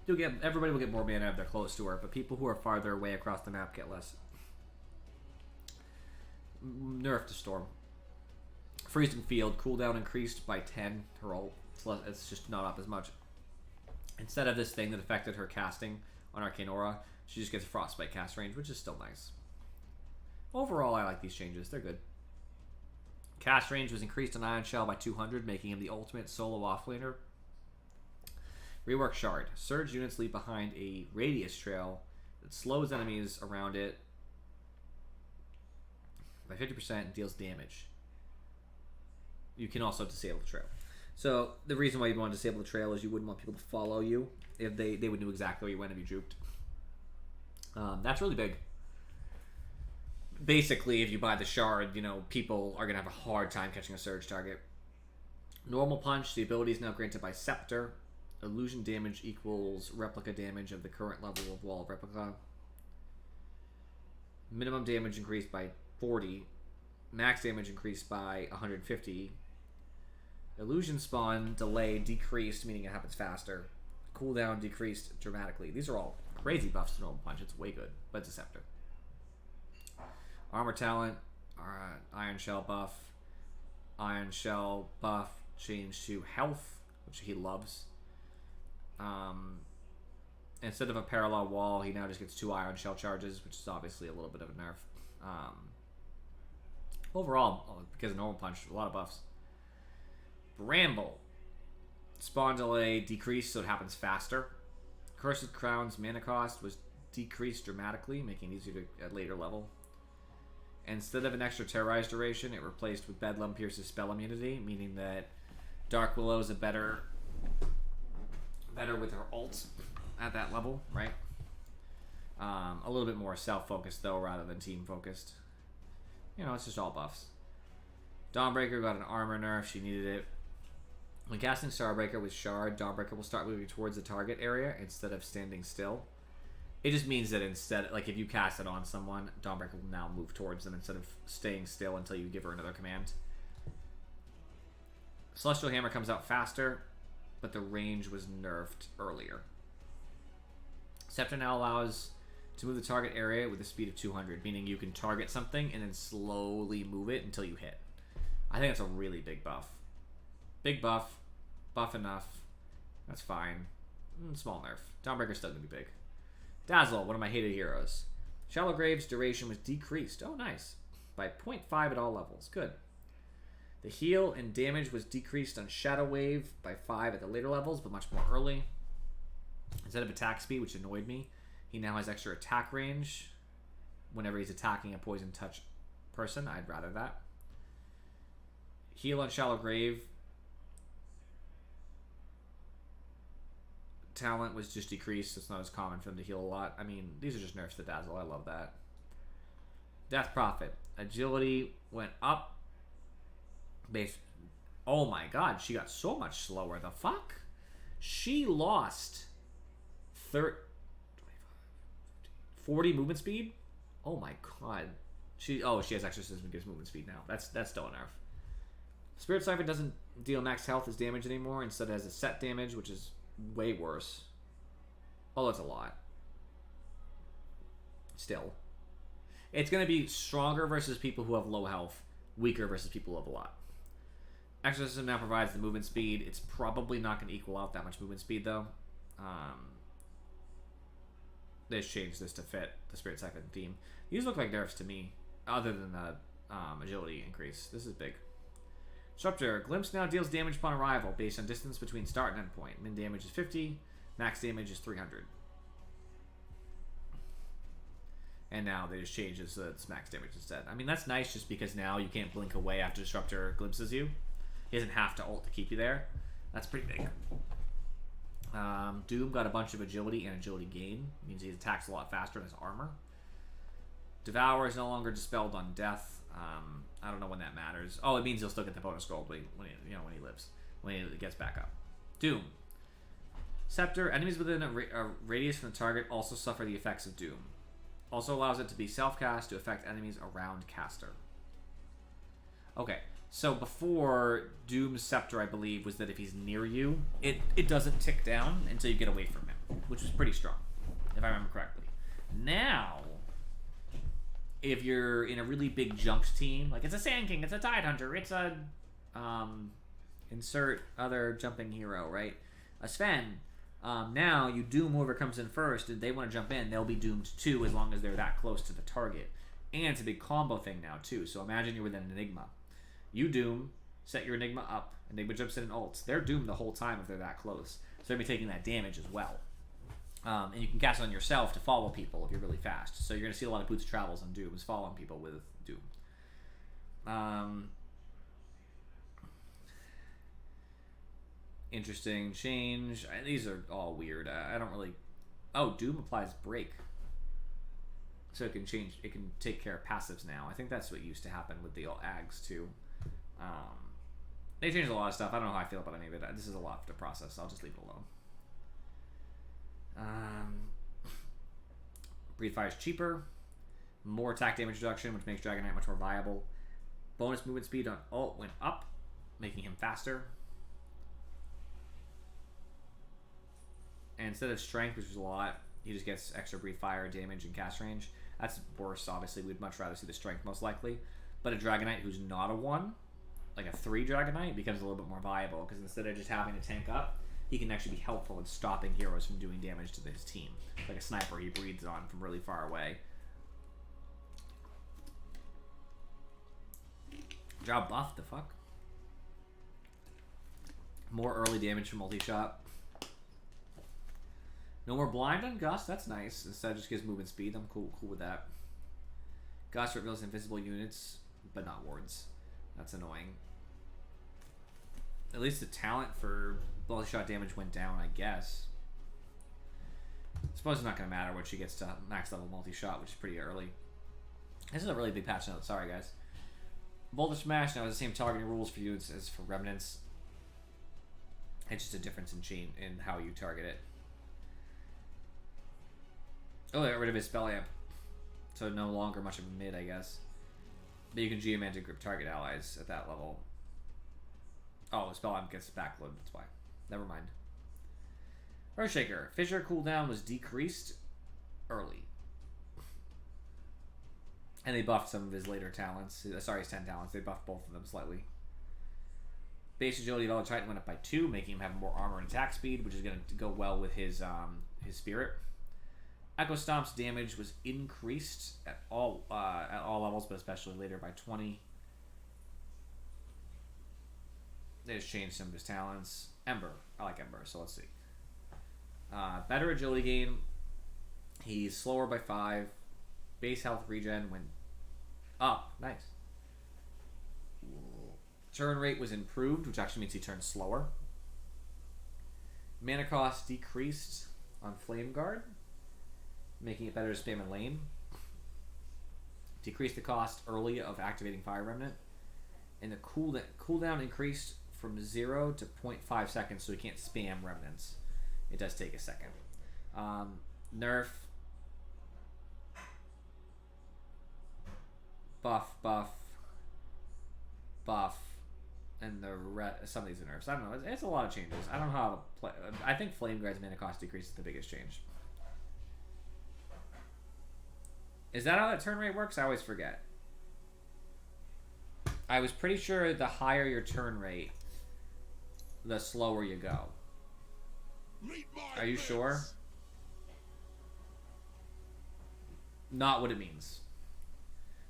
Everybody will get more mana if they're close to her, but people who are farther away across the map get less. Nerf to Storm. Freezing Field, cooldown increased by 10. Her ult, it's just not up as much. Instead of this thing that affected her casting on Arcane Aura, she just gets Frostbite cast range, which is still nice. Overall, I like these changes. They're good. Cast range was increased on Ion Shell by 200, making him the ultimate solo offlaner. Rework Shard. Surge units leave behind a radius trail that slows enemies around it by 50% and deals damage. You can also disable the trail. So the reason why you'd want to disable the trail is you wouldn't want people to follow you. If they would know exactly where you went if you juked. That's really big. Basically, if you buy the shard, you know, people are going to have a hard time catching a surge target. Normal Punch, the ability is now granted by Scepter. Illusion damage equals replica damage of the current level of Wall of Replica. Minimum damage increased by 40. Max damage increased by 150. Illusion spawn delay decreased, meaning it happens faster. Cooldown decreased dramatically. These are all crazy buffs to Normal Punch. It's way good, but it's a Scepter. Armor talent, Iron Shell buff. Iron Shell buff changed to health, which he loves. Instead of a parallel wall, he now just gets 2 Iron Shell charges, which is obviously a little bit of a nerf. Overall, because of Normal Punch, a lot of buffs. Bramble. Spawn delay decreased, so it happens faster. Cursed Crown's mana cost was decreased dramatically, making it easier to at later level. Instead of an extra Terrorize duration, it replaced with Bedlam Pierce's spell immunity, meaning that Dark Willow is a better with her ult at that level, right? A little bit more self-focused, though, rather than team-focused. You know, it's just all buffs. Dawnbreaker got an armor nerf. She needed it. When casting Starbreaker with Shard, Dawnbreaker will start moving towards the target area instead of standing still. It just means that instead, like if you cast it on someone, Dawnbreaker will now move towards them instead of staying still until you give her another command. Celestial Hammer comes out faster, but the range was nerfed earlier. Scepter now allows to move the target area with a speed of 200, meaning you can target something and then slowly move it until you hit. I think that's a really big buff. Big buff. Buff enough. That's fine. Small nerf. Dawnbreaker's still going to be big. Dazzle, one of my hated heroes. Shallow Grave's duration was decreased. Oh, nice. By 0.5 at all levels. Good. The heal and damage was decreased on Shadow Wave by 5 at the later levels, but much more early. Instead of attack speed, which annoyed me, he now has extra attack range whenever he's attacking a poison touch person. I'd rather that. Heal on Shallow Grave talent was just decreased. It's not as common for him to heal a lot. I mean, these are just nerfs to Dazzle. I love that. Death Prophet. Agility went up. Oh my god, she got so much slower. The fuck? She lost 40 movement speed? Oh my god. She has Exorcism and gives movement speed now. That's still a nerf. Spirit Siphon doesn't deal max health as damage anymore. Instead it has a set damage, which is way worse. Oh, that's a lot. Still. It's going to be stronger versus people who have low health, weaker versus people who have a lot. Exorcism now provides the movement speed. It's probably not going to equal out that much movement speed, though. They just changed this to fit the Spirit Siphon theme. These look like nerfs to me, other than the agility increase. This is big. Scepter. Glimpse now deals damage upon arrival based on distance between start and end point. Min damage is 50. Max damage is 300. And now they just changed it so it's max damage instead. I mean, that's nice just because now you can't blink away after Disruptor glimpses you. He doesn't have to ult to keep you there. That's pretty big. Doom got a bunch of agility and agility gain. Means he attacks a lot faster in his armor. Devour is no longer dispelled on death. I don't know when that matters. Oh, it means he'll still get the bonus gold when he lives, when he gets back up. Doom. Scepter. Enemies within a radius from the target also suffer the effects of Doom. Also allows it to be self-cast to affect enemies around caster. Okay, so before Doom's Scepter, I believe, was that if he's near you, it doesn't tick down until you get away from him, which was pretty strong, if I remember correctly. Now, if you're in a really big junked team, like it's a Sand King, it's a Tide Hunter, it's a insert other jumping hero, right? A Sven. Now you doom whoever comes in first, and they want to jump in, they'll be doomed too, as long as they're that close to the target. And it's a big combo thing now too. So imagine you're with an Enigma. You doom, set your Enigma up, Enigma jumps in and ults. They're doomed the whole time if they're that close. So they're going to be taking that damage as well. And you can cast it on yourself to follow people if you're really fast. So you're going to see a lot of Boots of Travels on Doom is following people with Doom. Interesting change. These are all weird. I don't really... Oh, Doom applies Break. So it can change... It can take care of passives now. I think that's what used to happen with the Ags too. They changed a lot of stuff. I don't know how I feel about any of it. This is a lot to process, so I'll just leave it alone. Breathe Fire is cheaper. More attack damage reduction, which makes Dragon Knight much more viable. Bonus movement speed on ult went up, making him faster. And instead of strength, which is a lot, he just gets extra Breathe Fire damage and cast range. That's worse, obviously. We'd much rather see the strength, most likely. But a Dragon Knight who's not a 1, like a 3 Dragon Knight, becomes a little bit more viable, because instead of just having to tank up, he can actually be helpful in stopping heroes from doing damage to his team. Like a sniper he breathes on from really far away. Job buff, the fuck? More early damage from multi-shot. No more blind on Gust, that's nice. Instead, it just gives movement speed. I'm cool with that. Gust reveals invisible units, but not wards. That's annoying. At least the talent for multi-shot damage went down, I guess. I suppose it's not going to matter when she gets to max level multi-shot, which is pretty early. This is a really big patch note, sorry guys. Voltage Smash now has the same targeting rules for you as for Remnants. It's just a difference in how you target it. Oh, they got rid of his spell amp. So no longer much of a mid, I guess. But you can Geomantic grip target allies at that level. Oh, the spell amp gets backload, that's why. Never mind. Earthshaker. Fissure cooldown was decreased early. And they buffed some of his later talents. Sorry, his 10 talents. They buffed both of them slightly. Base agility of Titan went up by 2, making him have more armor and attack speed, which is going to go well with his spirit. Echo Stomp's damage was increased at all levels, but especially later by 20. They just changed some of his talents. Ember. I like Ember, so let's see. Better agility gain. He's slower by 5. Base health regen went up. Nice. Turn rate was improved, which actually means he turns slower. Mana cost decreased on Flame Guard, making it better to spam in lane. Decreased the cost early of activating Fire Remnant. And the cooldown increased from 0 to 0.5 seconds, so he can't spam Remnants. It does take a second. Nerf. Buff. And some of these are nerfs. I don't know. It's a lot of changes. I don't know how to play. I think Flame Guard's mana cost decrease is the biggest change. Is that how that turn rate works? I always forget. I was pretty sure the higher your turn rate, the slower you go. Are you sure? Not what it means.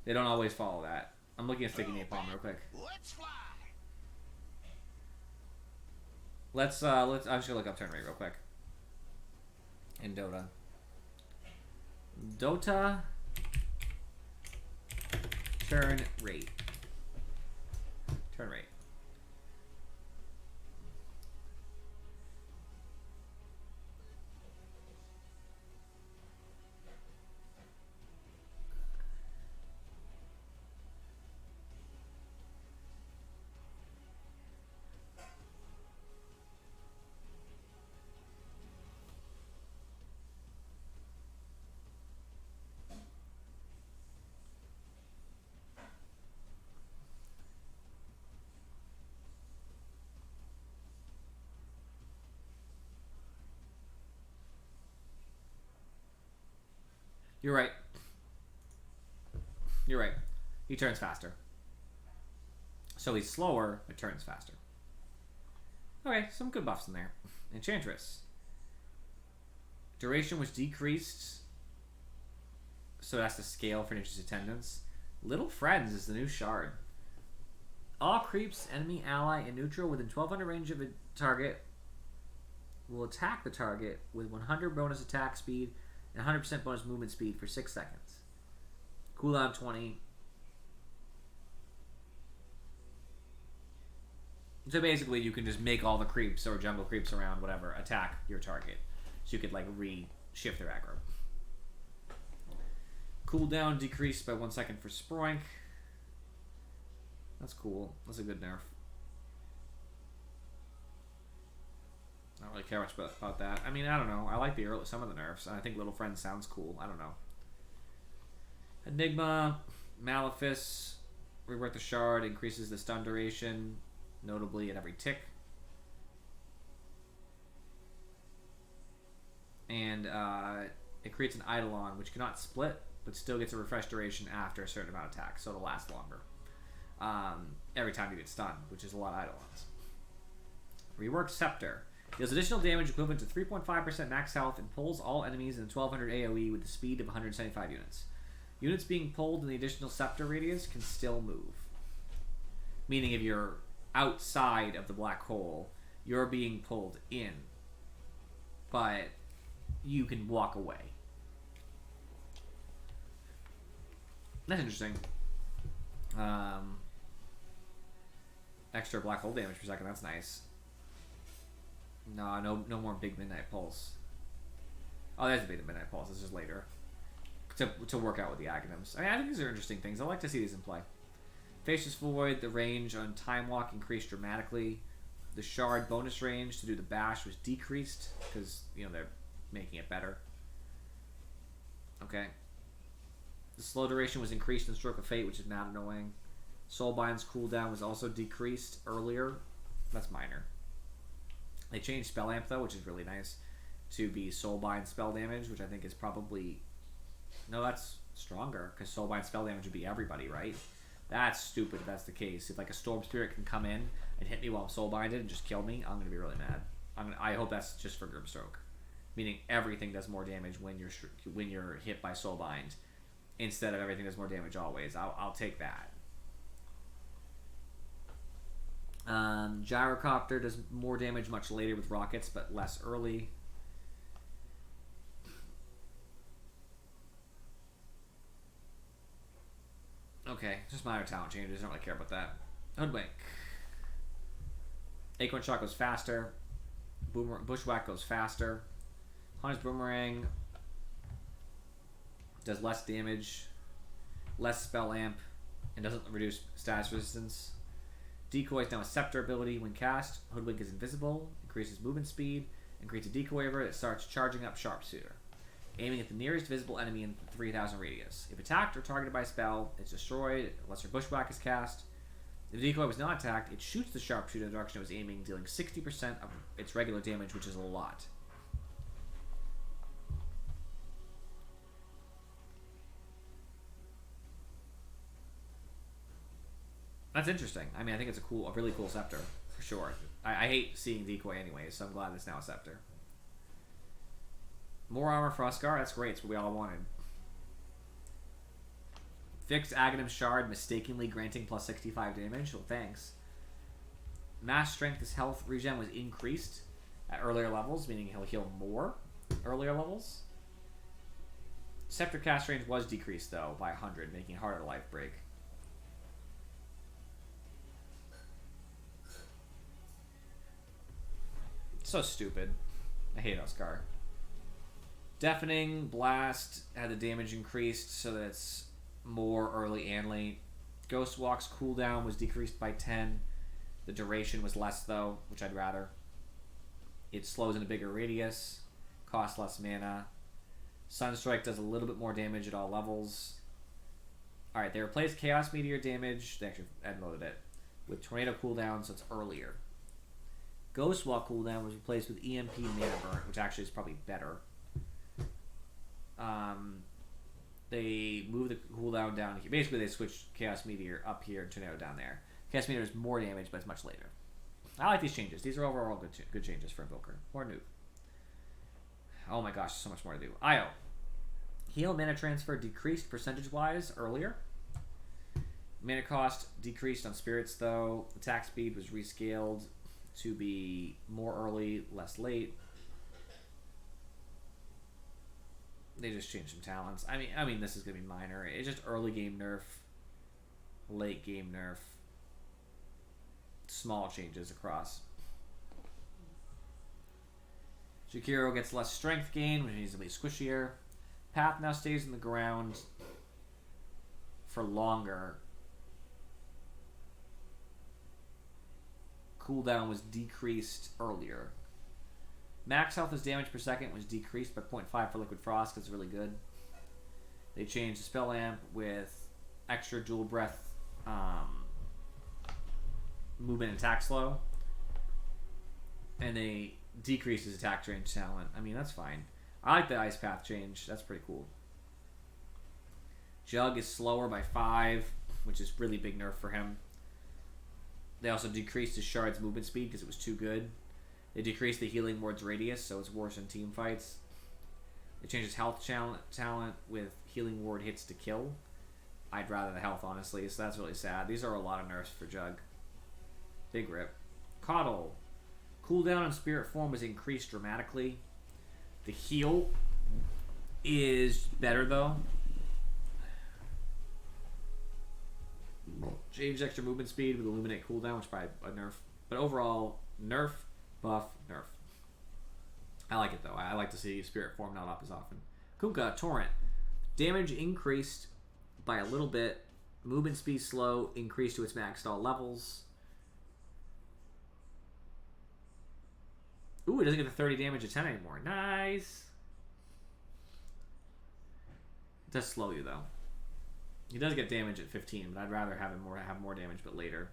They don't always follow that. I'm looking at Sticky Napalm real quick. Let's fly. I'm just gonna look up turn rate real quick. In DotA. DotA turn rate. You're right. You're right. He turns faster. So he's slower, but turns faster. Okay, some good buffs in there. Enchantress. Duration was decreased, so it has to scale for nature's attendance. Little Friends is the new shard. All creeps, enemy, ally, and neutral within 1200 range of a target will attack the target with 100 bonus attack speed and 100% bonus movement speed for 6 seconds. Cooldown 20. So basically, you can just make all the creeps or jungle creeps around, whatever, attack your target. So you could, like, re-shift their aggro. Cooldown decreased by 1 second for Sproink. That's cool. That's a good nerf. I don't really care much about that. I mean, I don't know. I like some of the nerfs, and I think Little Friend sounds cool. I don't know. Enigma, Malefice, rework the shard, increases the stun duration, notably at every tick. And it creates an Eidolon, which cannot split, but still gets a refresh duration after a certain amount of attack, so it'll last longer. Every time you get stunned, which is a lot of Eidolons. Reworked Scepter. Deals additional damage equivalent to 3.5% max health and pulls all enemies in 1200 AoE with the speed of 175 units. Units being pulled in the additional Scepter radius can still move. Meaning if you're outside of the black hole, you're being pulled in. But you can walk away. That's interesting. Extra black hole damage per second, that's nice. No more big midnight pulse. Oh, there's a big midnight pulse. This is later to work out with the Aghanims. I mean, I think these are interesting things. I like to see these in play. Faceless Void, the range on Time Walk increased dramatically. The Shard bonus range to do the bash was decreased because they're making it better. Okay. The slow duration was increased in Stroke of Fate, which is not annoying. Soulbind's cooldown was also decreased earlier. That's minor. They changed Spell Amp, though, which is really nice, to be Soulbind spell damage, which I think is probably... No, that's stronger, because Soulbind spell damage would be everybody, right? That's stupid if that's the case. If, like, a Storm Spirit can come in and hit me while I'm Soulbinded and just kill me, I'm going to be really mad. I hope that's just for Grimstroke. Meaning everything does more damage when you're hit by Soulbind, instead of everything does more damage always. I'll take that. Gyrocopter does more damage much later with rockets, but less early. Okay, just minor talent changes. I don't really care about that. Hoodwink. Acorn Shot goes faster. Bushwhack goes faster. Hunter's Boomerang does less damage, less spell amp, and doesn't reduce status resistance. Decoy is now a Scepter ability. When cast, Hoodwink is invisible, increases movement speed, and creates a decoy over that starts charging up Sharpshooter, aiming at the nearest visible enemy in 3,000 radius. If attacked or targeted by a spell, it's destroyed unless her Bushwhack is cast. If the decoy was not attacked, it shoots the Sharpshooter in the direction it was aiming, dealing 60% of its regular damage, which is a lot. That's interesting. I mean, I think it's a really cool Scepter, for sure. I hate seeing Decoy anyways, so I'm glad it's now a Scepter. More armor for Huskar, that's great. It's what we all wanted. Fixed Aghanim Shard, mistakenly granting plus 65 damage. Well, thanks. Mass Strength's health regen was increased at earlier levels, meaning he'll heal more earlier levels. Scepter cast range was decreased, though, by 100, making it harder to life break. So stupid. I hate Huskar. Deafening Blast had the damage increased so that it's more early and late. Ghost Walk's cooldown was decreased by 10. The duration was less, though, which I'd rather. It slows in a bigger radius. Costs less mana. Sunstrike does a little bit more damage at all levels. Alright, they replaced Chaos Meteor damage. They actually end-loaded it. With Tornado cooldown, so it's earlier. Ghost Walk cooldown was replaced with EMP Mana Burn, which actually is probably better. They move the cooldown down here. Basically, they switch Chaos Meteor up here and Tornado down there. Chaos Meteor is more damage, but it's much later. I like these changes. These are overall good changes for Invoker. Or Noob. Oh my gosh, so much more to do. Io. Heal mana transfer decreased percentage-wise earlier. Mana cost decreased on spirits, though. Attack speed was rescaled to be more early, less late. They just changed some talents. I mean, this is gonna be minor. It's just early game nerf, late game nerf. Small changes across. Jakiro gets less strength gain, which means to be squishier. Path now stays in the ground for longer. Cooldown was decreased earlier. Max health as damage per second was decreased by 0.5 for Liquid Frost because it's really good. They changed the spell amp with extra dual breath movement and attack slow. And they decreased his attack range talent. I mean, that's fine. I like the ice path change. That's pretty cool. Jug is slower by 5, which is really big nerf for him. They also decreased his shard's movement speed because it was too good. They decreased the healing ward's radius, so it's worse in team fights. They changed his health talent with healing ward hits to kill. I'd rather the health, honestly, so that's really sad. These are a lot of nerfs for Jug. Big rip. Coddle. Cooldown on spirit form was increased dramatically. The heal is better, though. Change extra movement speed with Illuminate cooldown, which is probably a nerf. But overall, nerf, buff, nerf. I like it, though. I like to see spirit form not up as often. Kunkka, Torrent. Damage increased by a little bit. Movement speed slow, increased to its maxed all levels. Ooh, it doesn't get the 30 damage at 10 anymore. Nice. It does slow you, though. He does get damage at 15, but I'd rather have him have more damage, but later.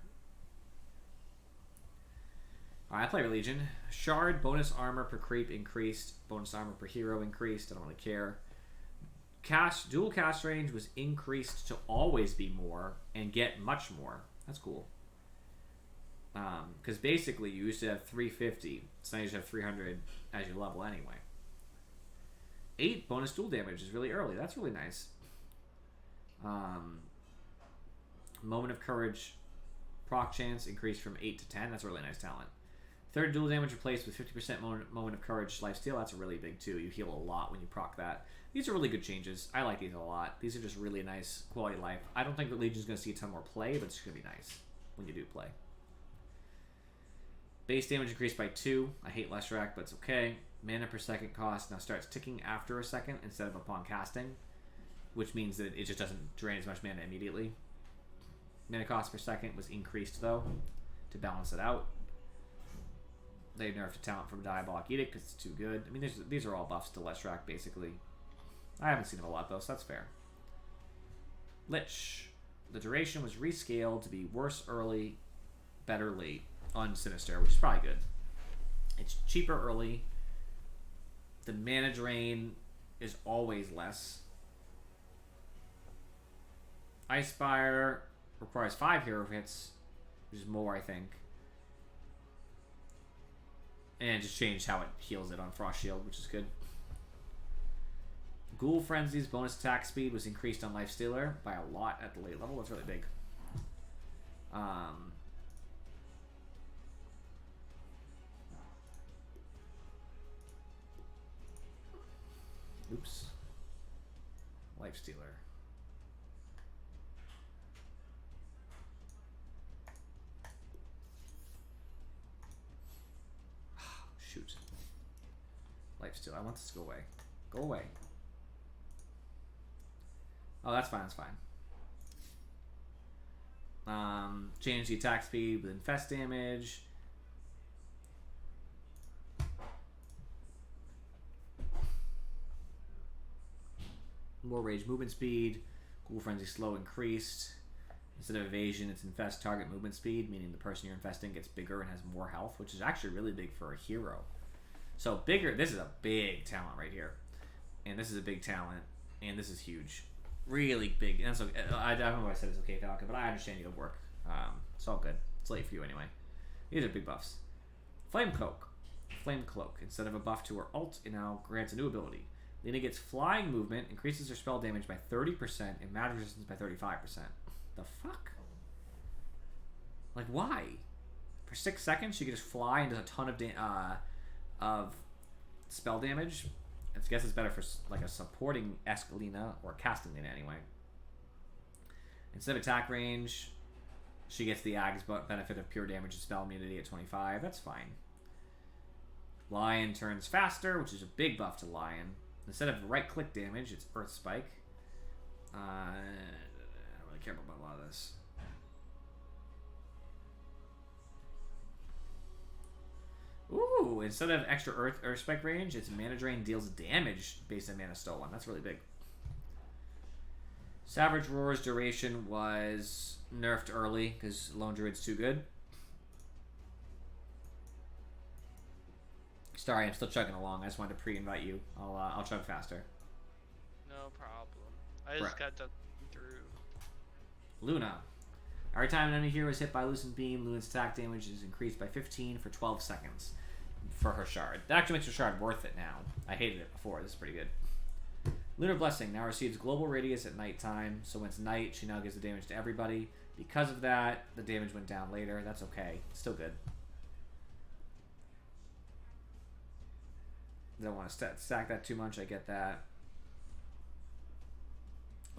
Alright, I play Legion. Shard, bonus armor per creep increased. Bonus armor per hero increased. I don't really care. Dual cast range was increased to always be more and get much more. That's cool. Because basically you used to have 350, so now you just have 300 as you level anyway. 8 bonus dual damage is really early. That's really nice. Moment of Courage proc chance increased from 8 to 10. That's a really nice talent. Third dual damage replaced with 50% moment of Courage lifesteal. That's really big too. You heal a lot when you proc that. These are really good changes. I like these a lot. These are just really nice quality of life. I don't think that Legion's going to see a ton more play, but it's going to be nice when you do play. Base damage increased by 2. I hate Leshrac, but it's okay. Mana per second cost now starts ticking after a second instead of upon casting, which means that it just doesn't drain as much mana immediately. Mana cost per second was increased, though, to balance it out. They nerfed a talent from Diabolic Edict because it's too good. I mean, these are all buffs to Leshrac, basically. I haven't seen him a lot, though, so that's fair. Lich. The duration was rescaled to be worse early, better late on Sinister, which is probably good. It's cheaper early. The mana drain is always less. Icefire requires 5 hero hits, which is more, I think. And just changed how it heals it on Frost Shield, which is good. Ghoul Frenzy's bonus attack speed was increased on Lifestealer by a lot at the late level. That's really big. Oops. Lifestealer. Shoot. Lifestealer. I want this to go away. Go away. Oh, that's fine. That's fine. Change the attack speed with infest damage. More rage movement speed. Ghoul Frenzy slow increased. Instead of evasion, it's infest target movement speed, meaning the person you're infesting gets bigger and has more health, which is actually really big for a hero. So bigger, this is a big talent right here. And this is a big talent, and this is huge. really big. And that's okay. I don't know why I said it's okay, Falcon, but I understand you have work. It's all good. It's late for you anyway. These are big buffs. Flame Cloak. Flame Cloak. Instead of a buff to her ult, it now grants a new ability. Lena gets flying movement, increases her spell damage by 30%, and magic resistance by 35%. The fuck? Like, why? For 6 seconds, she can just fly and does a ton of spell damage. I guess it's better for like a supporting-esque Lena, or casting Lena anyway. Instead of attack range, she gets the Ag's benefit of pure damage and spell immunity at 25. That's fine. Lion turns faster, which is a big buff to Lion. Instead of right-click damage, it's Earth Spike. I don't really care about a lot of this. Ooh, instead of extra Earth Spike range, its Mana Drain deals damage based on Mana Stolen. That's really big. Savage Roar's duration was nerfed early because Lone Druid's too good. Sorry, I'm still chugging along. I just wanted to pre-invite you. I'll chug faster. No problem. I just got done through. Luna. Every time an enemy hero is hit by Lucent Beam, Luna's attack damage is increased by 15 for 12 seconds for her shard. That actually makes her shard worth it now. I hated it before. This is pretty good. Lunar Blessing now receives global radius at nighttime, so when it's night, she now gives the damage to everybody. Because of that, the damage went down later. That's okay. It's still good. Don't want to stack that too much. I get that.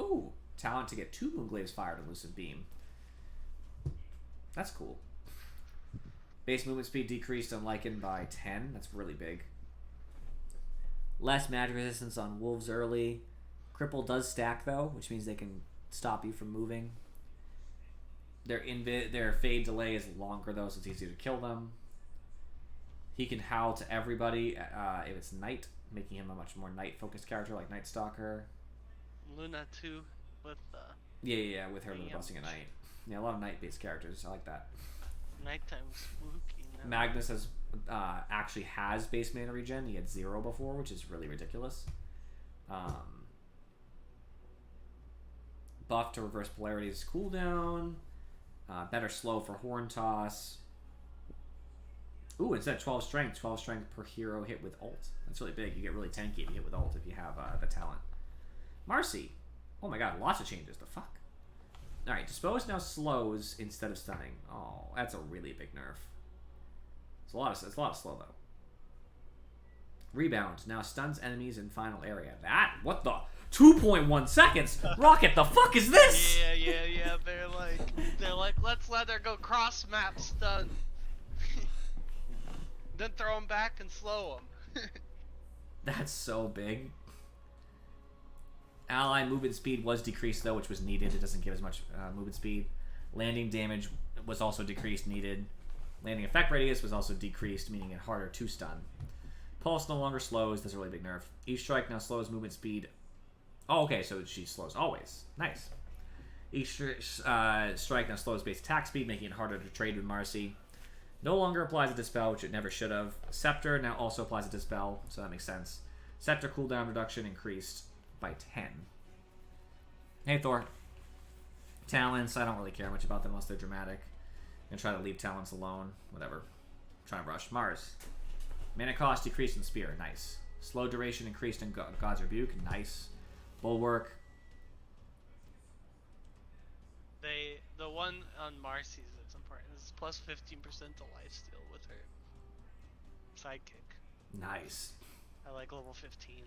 Ooh, talent to get 2 Moonglaives fired on Lucent Beam. That's cool. Base movement speed decreased on Lycan by 10. That's really big. Less magic resistance on wolves early. Cripple does stack though, which means they can stop you from moving. Their fade delay is longer though, so it's easier to kill them. He can howl to everybody if it's night, making him a much more night-focused character like Night Stalker. Luna too, with yeah, with her blessing at night. Yeah, a lot of night-based characters. I like that. Nighttime spooky. No. Magnus actually has base mana regen. He had 0 before, which is really ridiculous. Buff to reverse polarity's cooldown. Better slow for Horn Toss. Ooh, instead of 12 strength per hero hit with ult. That's really big. You get really tanky if you hit with ult if you have the talent. Marcy. Oh my god, lots of changes. The fuck? Alright, Dispose now slows instead of stunning. Oh, that's a really big nerf. It's a lot of slow though. Rebound now stuns enemies in final area. What the 2.1 seconds? Rocket, the fuck is this? Yeah. They're like, let's let her go cross map stun. Then throw him back and slow him. That's so big. Ally movement speed was decreased though, which was needed. It doesn't give as much movement speed. Landing damage was also decreased, needed. Landing effect radius was also decreased, meaning it harder to stun. Pulse no longer slows. That's a really big nerf. Each strike now slows movement speed. Oh, okay, so she slows always. Nice. Each strike now slows base attack speed, making it harder to trade with Marcy. No longer applies a Dispel, which it never should have. Scepter now also applies a Dispel, so that makes sense. Scepter cooldown reduction increased by 10. Hey, Thor. Talents, I don't really care much about them unless they're dramatic. I'm going to try to leave talents alone. Whatever. Try to rush. Mars. Mana cost decreased in Spear. Nice. Slow duration increased in God's Rebuke. Nice. Bulwark. The one on Marcy's that's important is plus 15% to lifesteal with her sidekick. Nice. I like level 15.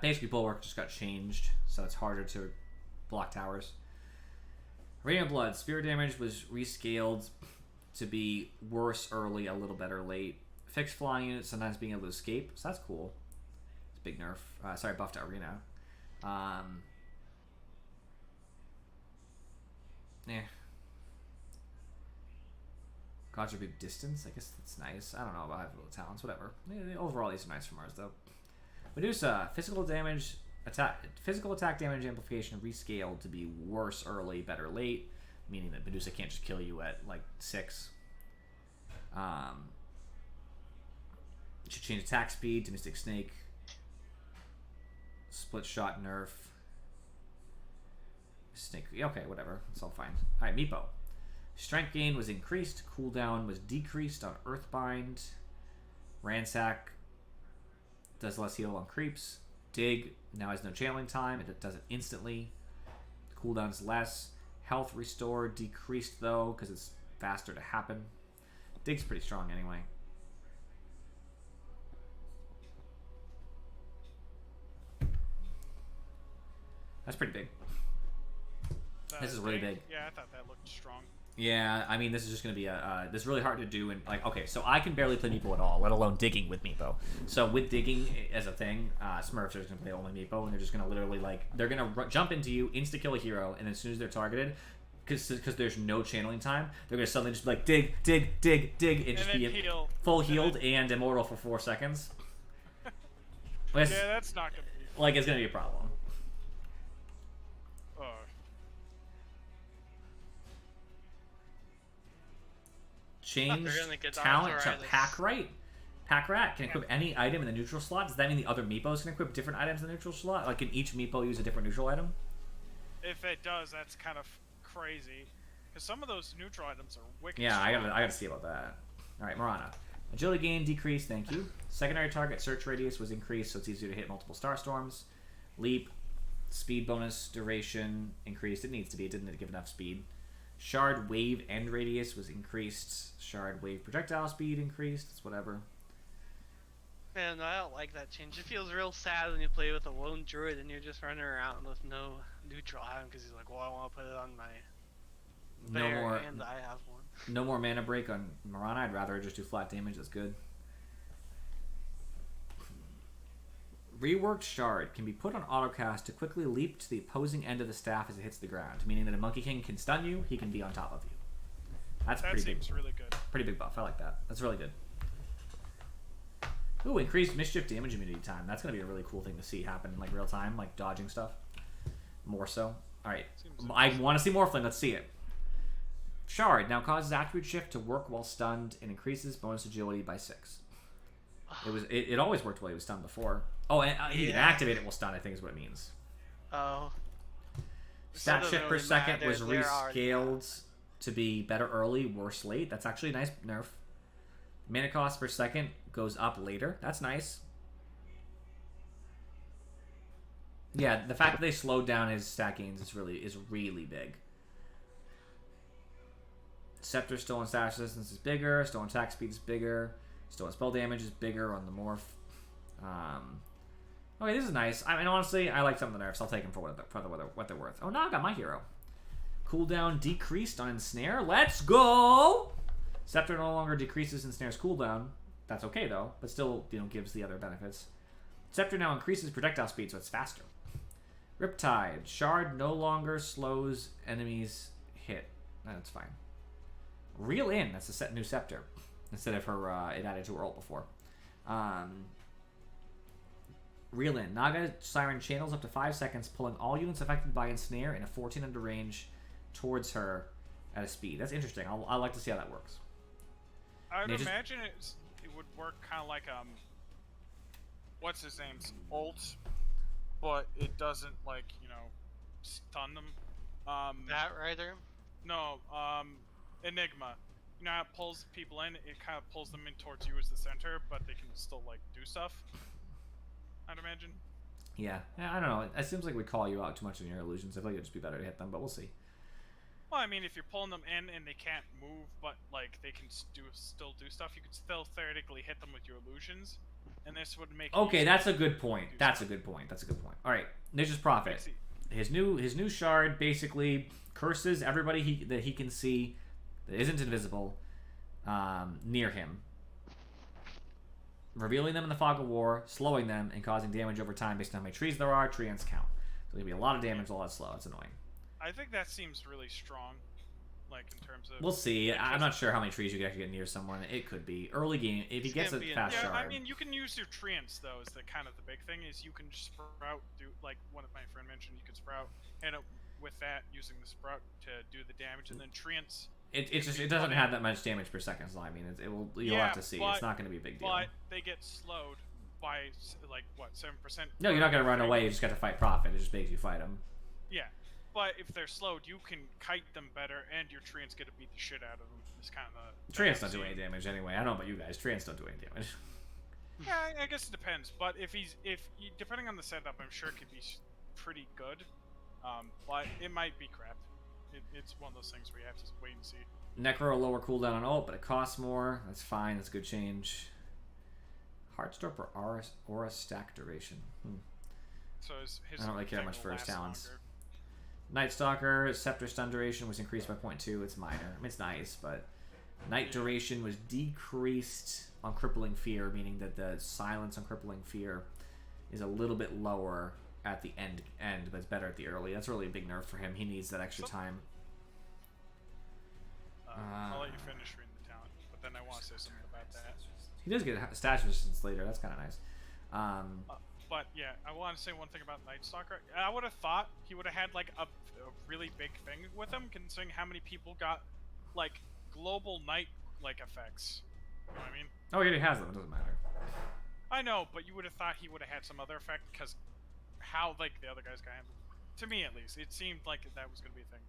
Basically, Bulwark just got changed, so it's harder to block towers. Radiant Blood. Spirit damage was rescaled to be worse early, a little better late. Fixed flying units sometimes being able to escape, so that's cool. It's a big nerf. Sorry, buff to Arena. God's Rebuke distance. I guess that's nice. I don't know about having little talents. Whatever. Overall, these are nice for Mars, though. Medusa, physical attack damage amplification rescaled to be worse early, better late, meaning that Medusa can't just kill you at like 6. Should change attack speed to Mystic Snake. Split shot nerf. Snake. Okay, whatever. It's all fine. Alright, Meepo. Strength gain was increased. Cooldown was decreased on Earthbind. Ransack does less heal on creeps. Dig now has no channeling time. It does it instantly. Cooldown's less. Health restore decreased though because it's faster to happen. Dig's pretty strong anyway. That's pretty big. This is really big. Yeah, I thought that looked strong. Yeah, I mean, this is just going to be this is really hard to do. And like, okay, so I can barely play Meepo at all, let alone digging with Meepo. So with digging as a thing, Smurfs are just going to play only Meepo, and they're just going to literally, like, they're going to jump into you, insta-kill a hero, and as soon as they're targeted, because there's no channeling time, they're going to suddenly just be like, dig, dig, dig, dig, and just be heal. full healed and immortal for 4 seconds. Yeah, that's not going to be... Like, it's going to be a problem. Change talent to Pack Rat. Pack Rat can equip any item in the neutral slot. Does that mean the other Meepos can equip different items in the neutral slot? Like, can each Meepo use a different neutral item? If it does, that's kind of crazy. Because some of those neutral items are wicked. Yeah, I gotta see about that. Alright, Marana. Agility gain decreased, thank you. Secondary target search radius was increased, so it's easier to hit multiple star storms. Leap, speed bonus, duration increased. It needs to be. It didn't give enough speed. Shard wave end radius was increased. Shard wave projectile speed increased. It's whatever. Man, I don't like that change. It feels real sad when you play with a lone druid and you're just running around with no neutral item because he's like, well, I want to put it on my bear and I have one. No more mana break on Marana. I'd rather just do flat damage. That's good. Reworked Shard can be put on autocast to quickly leap to the opposing end of the staff as it hits the ground, meaning that a Monkey King can stun you, he can be on top of you. That pretty seems big. Really good. Pretty big buff. I like that. That's really good. Ooh, increased mischief damage immunity time. That's going to be a really cool thing to see happen in like real time, like dodging stuff. More so. Alright. I want to see Morphling. Let's see it. Shard now causes attribute shift to work while stunned and increases bonus agility by 6. It always worked while he was stunned before. Oh, and he can activate it while stunned, I think is what it means. Oh. Stat shift per second was rescaled to be better early, worse late. That's actually a nice nerf. Mana cost per second goes up later. That's nice. Yeah, the fact that they slowed down his stat gains is really big. Scepter stolen stash resistance is bigger. Stolen attack speed is bigger. Stolen spell damage is bigger on the morph. Okay, this is nice. I mean, honestly, I like some of the nerfs. I'll take them for what they're worth. Oh, now I got my hero. Cooldown decreased on Ensnare. Let's go! Scepter no longer decreases Ensnare's cooldown. That's okay, though. But still, gives the other benefits. Scepter now increases projectile speed, so it's faster. Riptide. Shard no longer slows enemies hit. That's fine. Reel in. That's a new Scepter. Instead of her, it added to her ult before. Reel in. Naga Siren channels up to 5 seconds, pulling all units affected by Ensnare in a 1400 range towards her at a speed. That's interesting. I'd like to see how that works. I would imagine it would work kind of like what's his name's ult, but it doesn't stun them. Batrider? No, Enigma. You know how it pulls people in? It kind of pulls them in towards you as the center, but they can still do stuff. I'd imagine. Yeah, I don't know. It seems like we call you out too much in your illusions. I feel like it'd just be better to hit them, but we'll see. Well, I mean, if you're pulling them in and they can't move, but they can still do stuff, you could still theoretically hit them with your illusions, and this would make. Okay, that's a good point. That's a good point. All right, Nature's Prophet. His new shard basically curses everybody that he can see that isn't invisible near him, revealing them in the fog of war, slowing them, and causing damage over time based on how many trees there are. Tree ends count. So there's gonna be a lot of damage, a lot slow. It's annoying. I think that seems really strong, in terms of... We'll see. I'm not sure how many trees you can actually get near someone. It could be. Early game, if he gets a fast shard. I mean, you can use your treants, though, is the kind of the big thing, is you can sprout, like one of my friend mentioned, you can sprout, and with that, using the sprout to do the damage, and then treants it doesn't have that much damage per second. So I mean, you'll have to see. It's not going to be a big deal. But they get slowed by like what 7%. No, you're not going to run away. You just got to fight Prophet. It just makes you fight them. Yeah, but if they're slowed, you can kite them better, and your Treants get to beat the shit out of them. It's kind of Treants don't do any damage anyway. I don't know about you guys. Treants don't do any damage. Yeah, I guess it depends. But if depending on the setup, I'm sure it could be pretty good. But it might be crap. It's one of those things where you have to wait and see. Necro lower cooldown on ult, but it costs more. That's fine. That's a good change. Heartstop or Aura stack duration. So I don't really care much for his talents. Night Stalker, Scepter stun duration was increased by 0.2. It's minor. I mean, it's nice, but night duration was decreased on Crippling Fear, meaning that the silence on Crippling Fear is a little bit lower at the end, but it's better at the early. That's really a big nerf for him. He needs that extra time. I'll let you finish reading the talent, but then I want to say something about that. He does get stash resistance later. That's kind of nice. But yeah, I want to say one thing about Night Stalker. I would have thought he would have had like a really big thing with him, considering how many people got like global night like effects. You know what I mean? Oh, he already has them. It doesn't matter. I know, but you would have thought he would have had some other effect because how like the other guys got handled. To me, at least, it seemed like that was going to be a thing.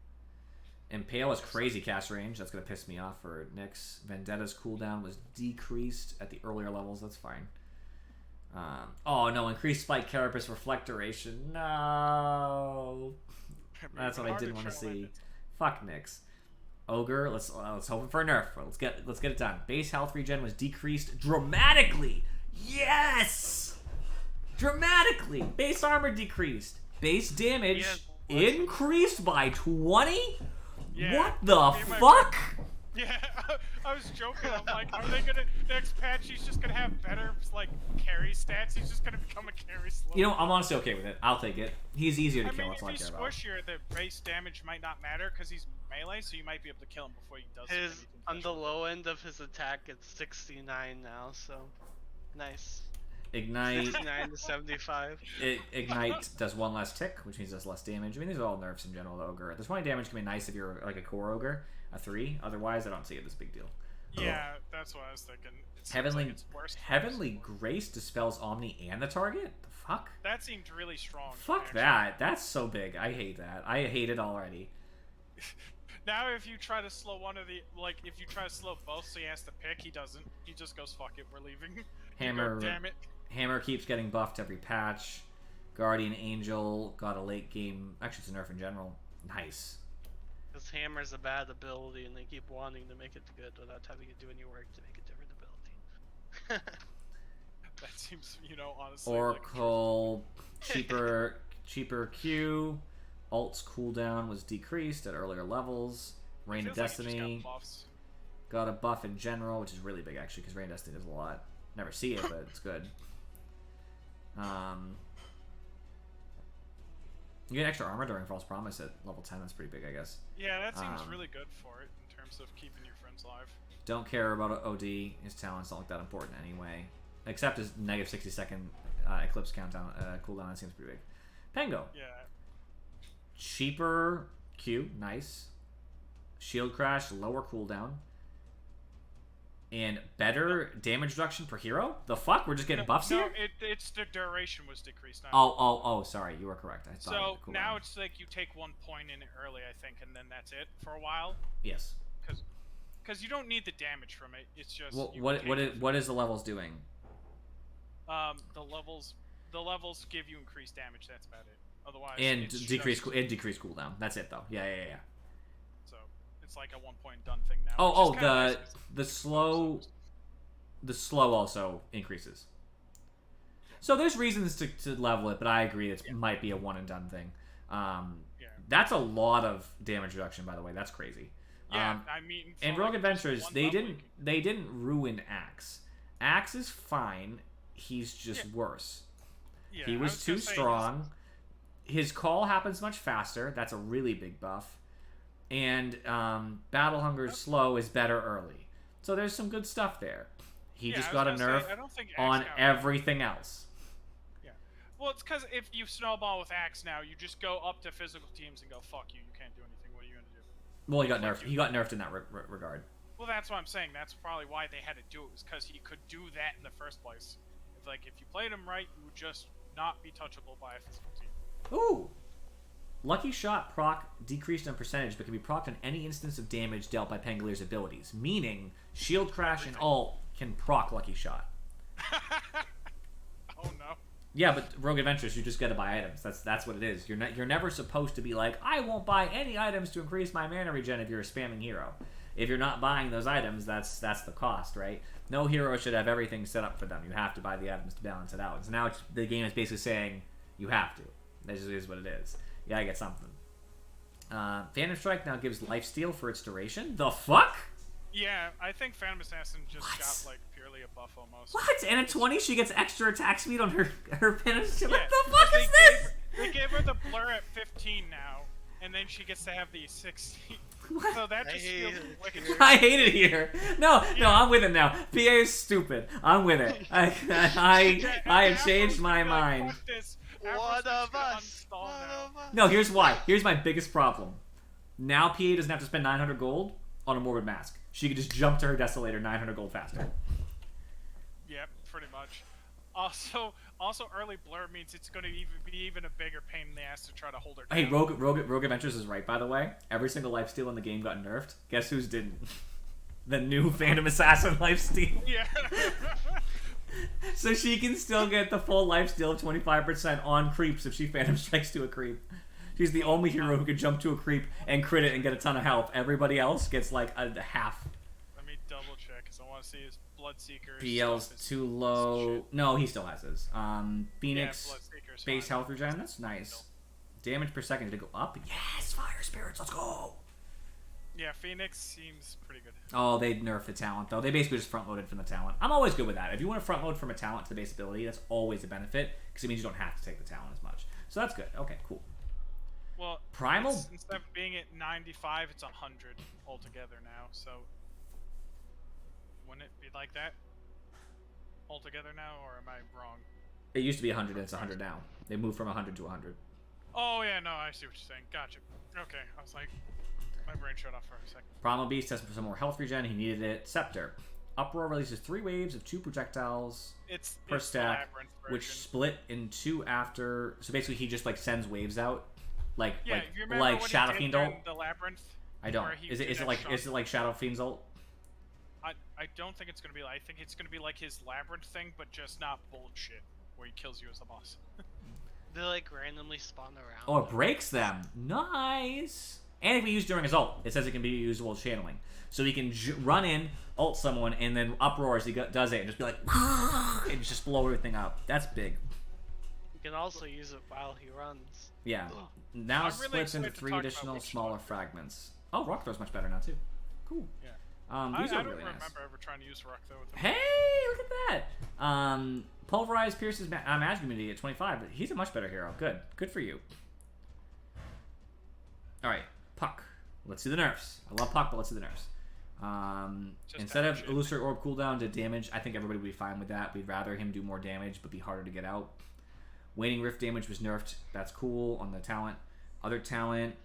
Impale is crazy cast range. That's going to piss me off for Nyx. Vendetta's cooldown was decreased at the earlier levels. That's fine. Oh no, increased spike carapace reflect duration. No, that's what I didn't want to see. Fuck Nyx. Ogre, let's hope for a nerf. Let's get it done. Base health regen was decreased dramatically. Yes, dramatically. Base armor decreased. Base damage increased by 20. Yeah, what the fuck? Yeah, I was joking. I'm like, are they gonna next patch? He's just gonna have better like carry stats. He's just gonna become a carry slow. You know, I'm honestly okay with it. I'll take it. He's easier to kill. That's all I care about. If he's squishier, the base damage might not matter because he's melee, so you might be able to kill him before he does anything. On the low end of his attack, it's 69 now. So nice. Ignite 69 to 75. Ignite does one less tick, which means does less damage. I mean, these are all nerfs in general to Ogre. The 20 damage can be nice if you're like a core Ogre, a 3. Otherwise, I don't see it as a big deal. Yeah, that's what I was thinking. Heavenly Grace dispels Omni and the target? The fuck? That seemed really strong. Fuck actually. That. That's so big. I hate that. I hate it already. Now if you try to slow one of the, like, if you try to slow both so he has to pick, he doesn't. He just goes, fuck it, we're leaving. Hammer. Damn it. Hammer keeps getting buffed every patch. Guardian Angel got a late game. Actually, it's a nerf in general. Nice. Because Hammer's a bad ability, and they keep wanting to make it good without having to do any work to make a different ability. That seems, you know, honestly. Oracle, like cheaper Q. Ult's cooldown was decreased at earlier levels. Reign of Destiny got a buff in general, which is really big actually, because Reign of Destiny does a lot. Never see it, but it's good. You get extra armor during False Promise at level 10. That's pretty big, I guess. Yeah, that seems really good for it in terms of keeping your friends alive. Don't care about OD. His talent's not like that important anyway. Except his negative 60-second Eclipse countdown cooldown. That seems pretty big. Pango. Yeah. Cheaper Q. Nice. Shield Crash. Lower cooldown. And better damage reduction per hero? The fuck? We're just getting buffs here? It's the duration was decreased. Oh, sorry. You were correct. I thought so now it's like you take 1 point in it early, I think, and then that's it for a while. Yes. Because you don't need the damage from it. It's just... Well, what is the levels doing? The levels give you increased damage. That's about it. Otherwise, and decrease cooldown. That's it, though. Yeah. So it's like a 1 point done thing now. The slow also increases. So there's reasons to level it, but I agree it might be a one and done thing. That's a lot of damage reduction, by the way. That's crazy. Yeah, I mean, in Rogue Adventures, they didn't ruin Axe. Axe is fine. He's just worse. Yeah, he was too strong. His call happens much faster. That's a really big buff. And Battle Hunger's slow is better early. So there's some good stuff there. He just got a nerf on everything else. Yeah. Well, it's because if you snowball with Axe now, you just go up to physical teams and go, fuck you, you can't do anything. What are you going to do? Well, he got nerfed. He got nerfed in that regard. Well, that's what I'm saying. That's probably why they had to do it, was because he could do that in the first place. It's like, if you played him right, you would just not be touchable by a physical team. Ooh! Lucky Shot proc decreased in percentage, but can be procced on any instance of damage dealt by Pangalier's abilities. Meaning, Shield Crash and ult can proc Lucky Shot. Oh no. Yeah, but Rogue Adventurers, you just gotta buy items. That's what it is. You're never supposed to be like, I won't buy any items to increase my mana regen if you're a spamming hero. If you're not buying those items, that's the cost, right? No hero should have everything set up for them. You have to buy the items to balance it out. So now the game is basically saying you have to. That just is what it is. You gotta get something. Phantom Strike now gives lifesteal for its duration. The fuck? Yeah, I think Phantom Assassin just got like purely a buff almost. What? And at 20, she gets extra attack speed on her Phantom Strike. Yeah, What the fuck is this? They gave her the blur at 15 now, and then she gets to have the 16. What? So that just feels wicked. I hate it here. No, I'm with it now. PA is stupid. I'm with it. I have changed my mind. One of us. No, here's why. Here's my biggest problem. Now PA doesn't have to spend 900 gold on a Morbid Mask. She can just jump to her Desolator 900 gold faster. Yep, pretty much. Also, early blur means it's going to be even a bigger pain in the ass to try to hold her down. Hey, Rogue Adventures is right, by the way. Every single lifesteal in the game got nerfed. Guess whose didn't? The new Phantom Assassin lifesteal. Yeah. So she can still get the full lifesteal of 25% on creeps if she Phantom Strikes to a creep. She's the only hero who can jump to a creep and crit it and get a ton of health. Everybody else gets like a half. Let me double check because I want to see his Bloodseeker. BL's too low. No, he still has his. Phoenix yeah, base health regen. That's nice. Damage per second to go up. Yes, Fire Spirits. Let's go. Yeah, Phoenix seems pretty good. Oh, they nerfed the talent though. They basically just front loaded from the talent. I'm always good with that. If you want to front load from a talent to the base ability, that's always a benefit because it means you don't have to take the talent as much. So that's good. Okay, cool. Well, Primal, instead of being at 95, it's 100 altogether now. So wouldn't it be like that altogether now, or am I wrong? it used to be 100 and it's 100 now. They moved from 100 to 100. Oh yeah, no, I see what you're saying. Gotcha. Okay, I was like, my brain shut off for a second. Primal Beast has some more health regen. He needed it. Scepter. Uproar releases 3 waves of 2 projectiles per stack, which split in 2 after. So basically, he just like sends waves out, like Shadow Fiend ult. The Labyrinth. I don't. Is it like Shadow Fiend's ult? I don't think it's gonna be. I think it's gonna be like his Labyrinth thing, but just not bullshit, where he kills you as a boss. They like randomly spawn around. Oh, it breaks them. Nice. And it can be used during his ult. It says it can be used while channeling. So he can run in, ult someone, and then uproar as he does it, and just be like, and just blow everything up. That's big. You can also use it while he runs. Yeah. Now it really splits into 3 additional smaller fragments. Oh, Rock Throw's much better now, too. Cool. Yeah. These I are don't really nice. remember ever trying to use Rock Throw with him. Hey, look at that. Pulverize Pierce's magic immunity at 25, but he's a much better hero. Good. Good for you. Alright, Puck. Let's see the nerfs. I love Puck, but let's see the nerfs. Instead of Illusory Orb cooldown to damage, I think everybody would be fine with that. We'd rather him do more damage, but be harder to get out. Waning Rift damage was nerfed. That's cool on the talent. Other talent,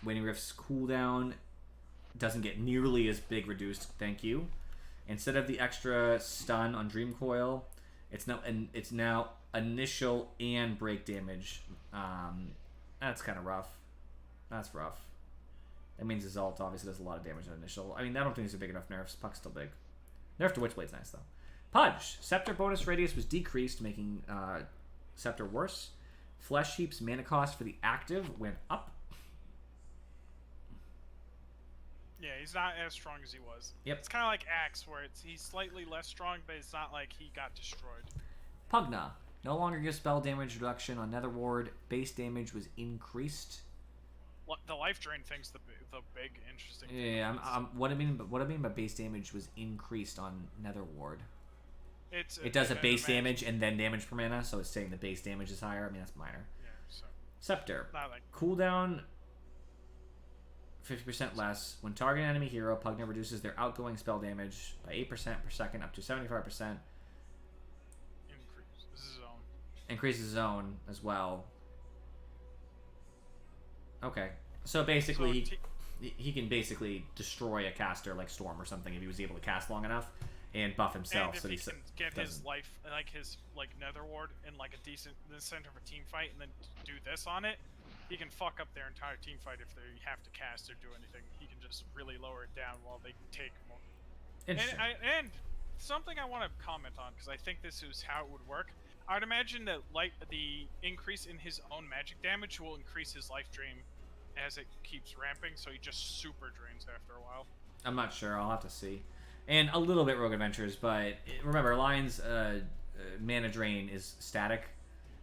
Waning Rift's cooldown doesn't get nearly as big reduced. Thank you. Instead of the extra stun on Dream Coil, it's now initial and break damage. That's kind of rough. That's rough. That means his ult obviously does a lot of damage on initial. I mean, I don't think these are big enough nerfs. Puck's still big. Nerf to Witchblade's nice, though. Pudge. Scepter bonus radius was decreased, making Scepter worse. Flesh Heap's mana cost for the active went up. Yeah, he's not as strong as he was. Yep. It's kind of like Axe, where he's slightly less strong, but it's not like he got destroyed. Pugna. No longer gives spell damage reduction on Nether Ward. Base damage was increased. The life drain thing's the big interesting thing. Yeah, what I mean by base damage was increased on Nether Ward. It does a base damage and then damage per mana, so it's saying the base damage is higher. I mean, that's minor. Yeah, so. Scepter. Not like Cooldown 50% less. When targeting enemy hero, Pugna reduces their outgoing spell damage by 8% per second up to 75%. Increases zone as well. Okay. So basically, he can basically destroy a caster like Storm or something if he was able to cast long enough and buff himself. And if so he can get his life, his Nether Ward in like a decent the center of a team fight, and then do this on it, he can fuck up their entire team fight if they have to cast or do anything. He can just really lower it down while they take more. Interesting. And something I want to comment on, because I think this is how it would work. I would imagine that the increase in his own magic damage will increase his life drain as it keeps ramping, so he just super drains after a while. I'm not sure. I'll have to see. And a little bit Rogue Adventures, but remember, Lion's mana drain is static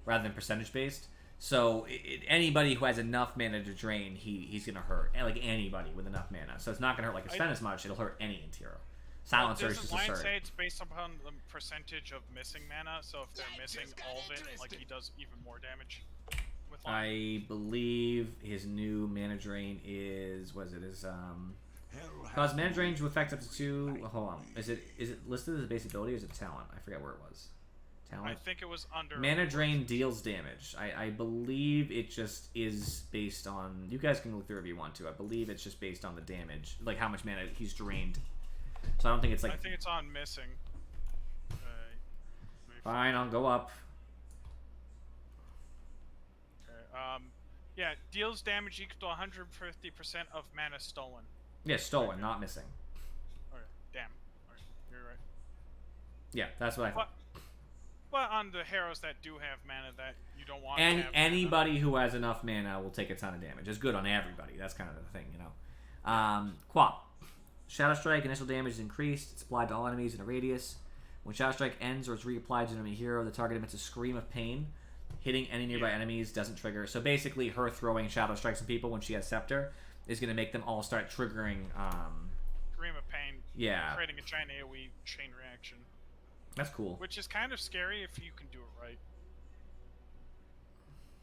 rather than percentage based. So anybody who has enough mana to drain, he's gonna hurt. Like anybody with enough mana. So it's not gonna hurt like Extend as much. It'll hurt any Hero. Silencer is just a Lion say it's based upon the percentage of missing mana? So if they're missing all of it, like he does even more damage. With Lion. I believe his new mana drain is cause mana drain to effect up to 2. Hold on, is it listed as a base ability or is it talent? I forget where it was. Talent. I think it was under mana drain deals damage. I believe it just is based on. You guys can look through if you want to. I believe it's just based on the damage, like how much mana he's drained. So I don't think it's like. I think it's on missing. Fine, I'll go up. Okay. Yeah, deals damage equal to 150% of mana stolen. Yeah, stolen, not missing. Okay, damn. Alright, you're right. Yeah, that's what I thought. But on the heroes that do have mana that you don't want And to have anybody mana. who has enough mana will take a ton of damage. It's good on everybody. That's kind of the thing, you know. Quap. Shadow Strike, initial damage is increased. It's applied to all enemies in a radius. When Shadow Strike ends or is reapplied to an enemy hero, the target emits a scream of pain. Hitting any nearby enemies doesn't trigger. So basically, her throwing Shadow Strikes at people when she has Scepter is going to make them all start triggering... Scream of pain. Yeah. Creating a giant AoE chain reaction. That's cool. Which is kind of scary if you can do it right.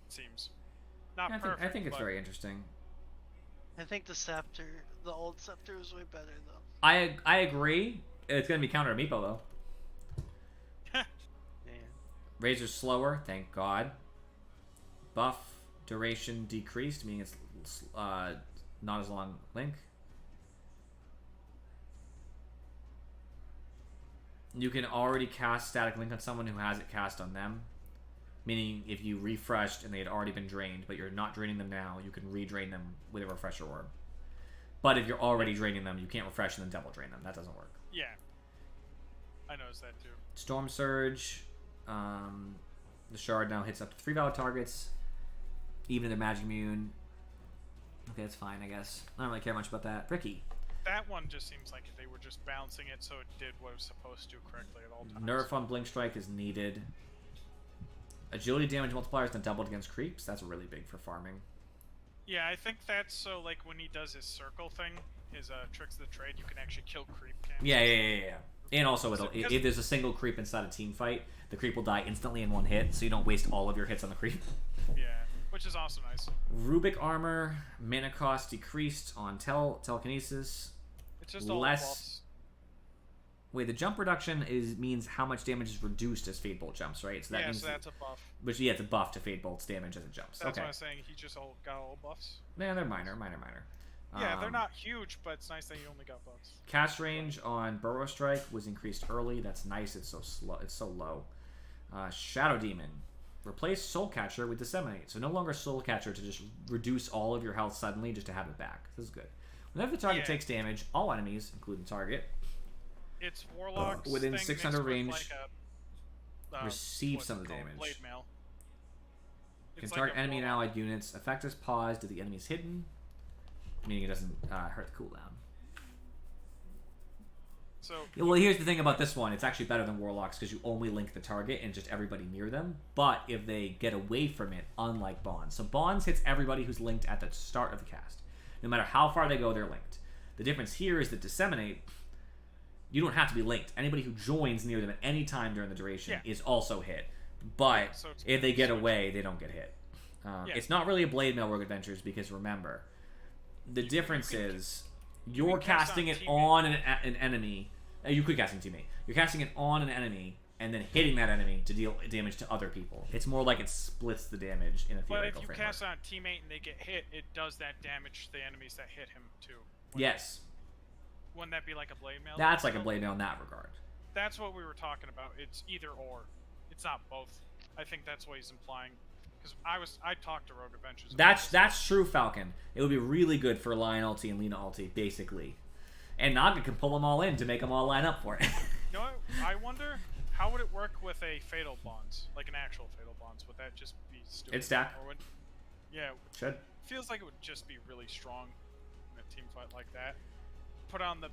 It seems. Not perfect, I think it's very interesting. I think the Scepter, the old Scepter, is way better though. I agree. It's going to be counter to Meepo though. Yeah. Razor's slower, thank God. Buff duration decreased, meaning it's not as long link. You can already cast Static Link on someone who has it cast on them. Meaning, if you refreshed and they had already been drained, but you're not draining them now, you can redrain them with a Refresher Orb. But if you're already draining them, you can't refresh and then double drain them. That doesn't work. Yeah. I noticed that too. Storm Surge. The Shard now hits up to 3 valid targets. Even if they're magic immune. Okay, that's fine, I guess. I don't really care much about that. Ricky. That one just seems like they were just balancing it so it did what it was supposed to correctly at all times. Nerf on Blink Strike is needed. Agility damage multiplier is not doubled against creeps. That's really big for farming. Yeah, I think that's so like when he does his circle thing, his tricks of the trade, you can actually kill creep camps. Yeah. And also, if there's a single creep inside a team fight, the creep will die instantly in one hit, so you don't waste all of your hits on the creep. Yeah, which is also nice. Rubic armor, mana cost decreased on telekinesis. It's just all buffs. Wait, the jump reduction means how much damage is reduced as Fade Bolt jumps, right? So that means so that's a buff. Which it's a buff to Fade Bolt's damage as it jumps. That's okay. what I was saying. He just got all buffs. Yeah, they're minor. Yeah, they're not huge, but it's nice that you only got buffs. Cast range on Burrow Strike was increased early. That's nice. It's so slow. It's so low. Shadow Demon. Replace Soul Catcher with Disseminate. So no longer Soul Catcher to just reduce all of your health suddenly just to have it back. This is good. Whenever the target takes damage, all enemies, including target, it's Warlock's within thing 600 range, like receive some of the damage. Blade mail. Can target enemy and allied units. Effect is paused to the enemy's hidden, meaning it doesn't hurt the cooldown. So, well, here's the thing about this one. It's actually better than Warlocks because you only link the target and just everybody near them. But if they get away from it, unlike Bonds. So Bonds hits everybody who's linked at the start of the cast. No matter how far they go, they're linked. The difference here is that Disseminate, you don't have to be linked. Anybody who joins near them at any time during the duration is also hit. But if they get away, they don't get hit. It's not really a Blade Mail Rogue Adventures because remember, the difference is you're casting it on an enemy. You could cast it teammate. You're casting it on an enemy, and then hitting that enemy to deal damage to other people. It's more like it splits the damage in a theoretical But if you framework. cast on a teammate and they get hit, it does that damage to the enemies that hit him too. Yes. Wouldn't that be like a blade mail? That's like a blade mail in that regard. That's what we were talking about. It's either or. It's not both. I think that's what he's implying. Because I talked to Rogue Adventures. That's true, Falcon. It would be really good for Lion ulti and Lena ulti, basically. And Naga can pull them all in to make them all line up for it. You know what? I wonder, how would it work with a Fatal Bonds? Like an actual Fatal Bonds? Would that just be stupid? It'd stack. Or would, yeah. Should. Feels like it would just be really strong in a team fight like that. Put on the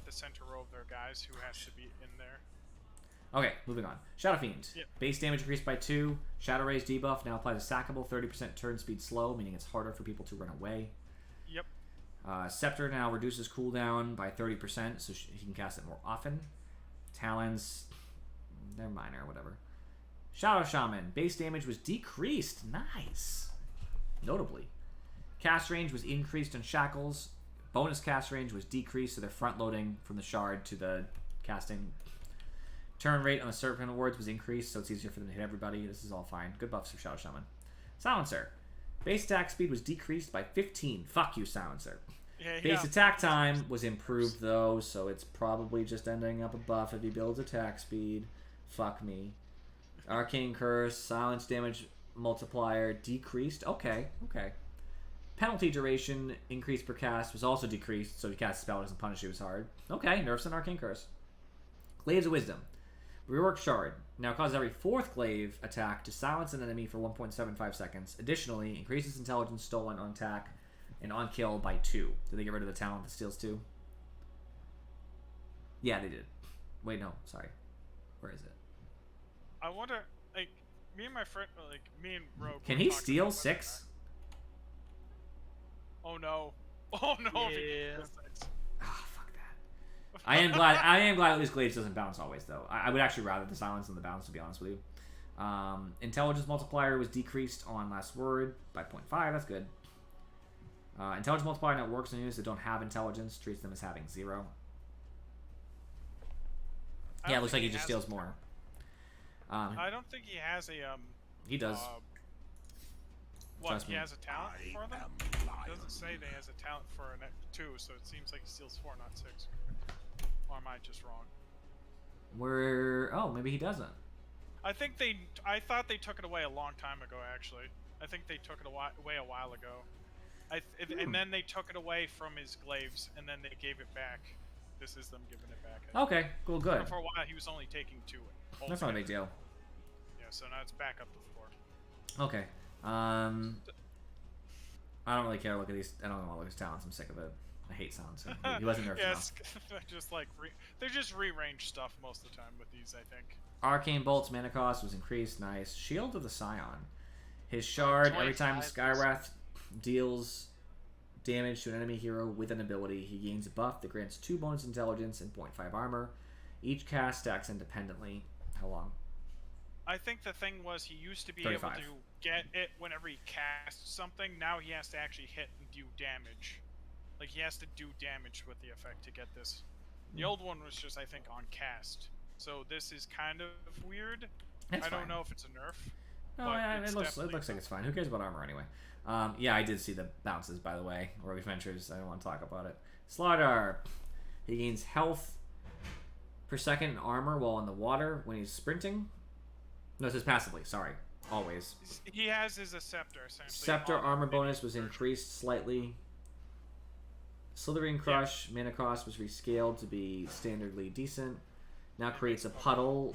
center row of their guys who has to be in there. Okay, moving on. Shadow Fiend. Yep. Base damage increased by 2. Shadow Rays debuff now applies a sackable 30% turn speed slow, meaning it's harder for people to run away. Yep. Scepter now reduces cooldown by 30%, so he can cast it more often. Talons, they're minor, whatever. Shadow Shaman. Base damage was decreased. Nice. Notably. Cast range was increased on Shackles. Bonus cast range was decreased, so they're front-loading from the shard to the casting. Turn rate on the Serpent Awards was increased, so it's easier for them to hit everybody. This is all fine. Good buffs for Shadow Shaman. Silencer. Base attack speed was decreased by 15. Fuck you, Silencer. Yeah, Base attack time was improved, though, so it's probably just ending up a buff if he builds attack speed. Fuck me. Arcane Curse. Silence damage multiplier decreased. Okay. Penalty duration increased per cast was also decreased, so if you cast a spell, it doesn't punish you as hard. Okay, nerfs an Arcane Curse. Glaives of Wisdom. Rework Shard. Now causes every 4th glaive attack to silence an enemy for 1.75 seconds. Additionally, increases intelligence stolen on attack and on kill by 2. Did they get rid of the talent that steals 2? Yeah, they did. Wait, no, sorry. Where is it? I wonder, me and my friend, me and Rogue. Can he steal 6? Oh no! Oh no! Yeah. Ah, fuck that. I am glad at least Glaives doesn't bounce always, though. I would actually rather the silence than the bounce, to be honest with you. Intelligence multiplier was decreased on Last Word by 0.5. That's good. Intelligence multiplier now works on units that don't have intelligence, treats them as having 0. Yeah, it looks like he just steals more. I don't think he has a He does. What, Trust he me. has a talent for them? It doesn't say that he has a talent for an 2, so it seems like he steals 4, not 6. Or am I just wrong? Oh, maybe he doesn't. I thought they took it away a long time ago, actually. I think they took it away a while ago. And then they took it away from his glaives, and then they gave it back. This is them giving it back. Okay, cool, good. For a while, he was only taking 2. That's not a big deal. Yeah, so now it's back up to 4. Okay. I don't really care to look at these. I don't want to look at his talents. I'm sick of it. I hate Silencer. He wasn't nerfed enough. Just like they're just rearranged stuff most of the time with these, I think. Arcane Bolt's mana cost was increased. Nice. Shield of the Scion. His shard, every time Skywrath deals damage to an enemy hero with an ability, he gains a buff that grants 2 bonus intelligence and 0.5 armor. Each cast stacks independently. How long? I think the thing was he used to be 35. able to get it whenever he casts something. Now he has to actually hit and do damage. Like, he has to do damage with the effect to get this. The old one was just, I think, on cast. So this is kind of weird. That's I don't fine. know if it's a nerf. No, it looks like it's fine. Who cares about armor anyway? Yeah, I did see the bounces, by the way. Rogue Adventures, I don't want to talk about it. Slardar. He gains health per second and armor while in the water when he's sprinting. No, it says passively, sorry. Always. He has his Scepter, essentially. Scepter armor bonus was increased slightly. Slithering Crush, mana cost was rescaled to be standardly decent. Now creates a puddle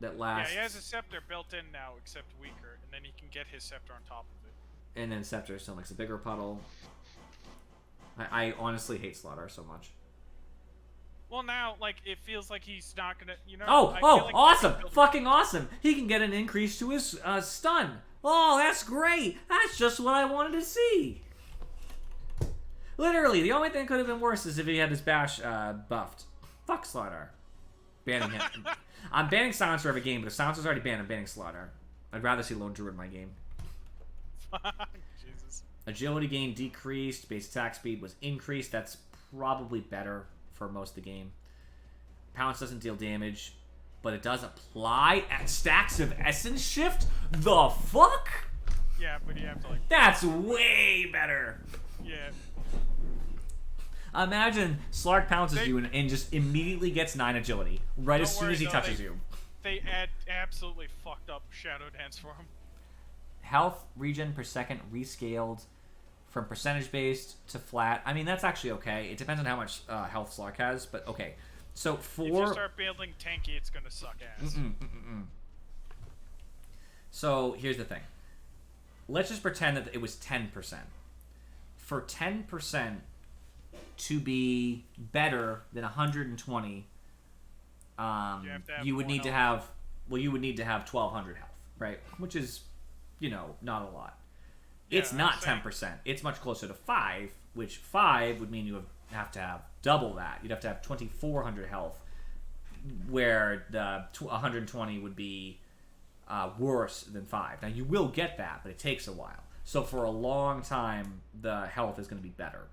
that lasts. Yeah, he has a Scepter built in now, except weaker, and then he can get his Scepter on top of it. And then Scepter still makes a bigger puddle. I honestly hate Slaughter so much. Well, now, like, it feels like he's not gonna, you know... Awesome! Fucking awesome! He can get an increase to his stun. Oh, that's great! That's just what I wanted to see! Literally, the only thing that could have been worse is if he had his bash buffed. Fuck Slaughter. Banning him. I'm banning Silencer every game, but if Silencer's already banned, I'm banning Slaughter. I'd rather see Lone Druid in my game. Jesus. Agility gain decreased. Base attack speed was increased. That's probably better for most of the game. Pounce doesn't deal damage, but it does apply at stacks of Essence Shift? The fuck? Yeah, but you have to, like... That's way better. Yeah. Imagine Slark pounces you and just immediately gets 9 agility right as soon as he touches you. They absolutely fucked up Shadow Dance for him. Health regen per second rescaled from percentage based to flat. I mean, that's actually okay. It depends on how much health Slark has, but okay. So for... If you start building tanky, it's gonna suck ass. So here's the thing. Let's just pretend that it was 10%. For 10% to be better than 120, you would need to have 1,200 health, right? Which is, you know, not a lot. Yeah, it's not 10%. It's much closer to 5, which 5 would mean you have to have double that. You'd have to have 2,400 health, where the 120 would be worse than 5. Now, you will get that, but it takes a while. So for a long time, the health is going to be better.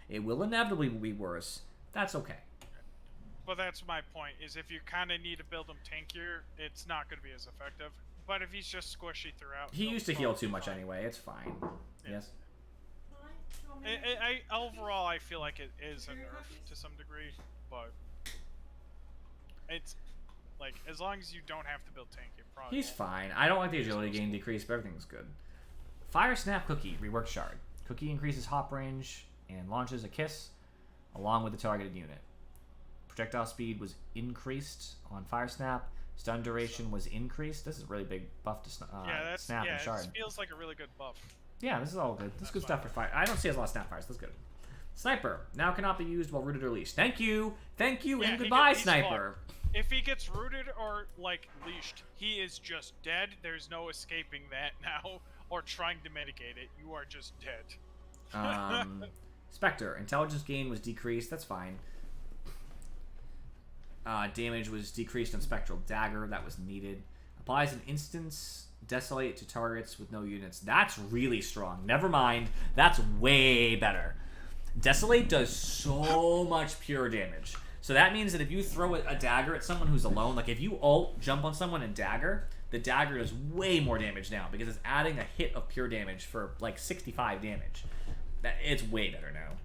It will inevitably be worse. That's okay. But that's my point, is if you kind of need to build him tankier, it's not going to be as effective. But if he's just squishy throughout... He used to heal too much anyway. It's fine. Yeah. Yes? Overall, I feel like it is a nerf to some degree, but... It's... Like, as long as you don't have to build tanky, probably... He's fine. I don't like the agility gain decrease, but everything's good. Fire Snap Cookie, rework shard. Cookie increases hop range and launches a kiss along with the targeted unit. Projectile speed was increased on Fire Snap. Stun duration was increased. This is a really big buff to Snap and Shard. It feels like a really good buff. Yeah, this is all good. This is good stuff for fire. I don't see as a lot of Snap Fires. That's good. Sniper now cannot be used while rooted or leashed. Thank you, and goodbye, Sniper. If he gets rooted or like leashed, he is just dead. There's no escaping that now, or trying to mitigate it. You are just dead. Spectre intelligence gain was decreased. That's fine. Damage was decreased on Spectral Dagger. That was needed. Applies an instance Desolate to targets with no units. That's really strong. Never mind. That's way better. Desolate does so much pure damage. So that means that if you throw a dagger at someone who's alone, like if you ult jump on someone and dagger, the dagger does way more damage now because it's adding a hit of pure damage for like 65 damage. It's way better now.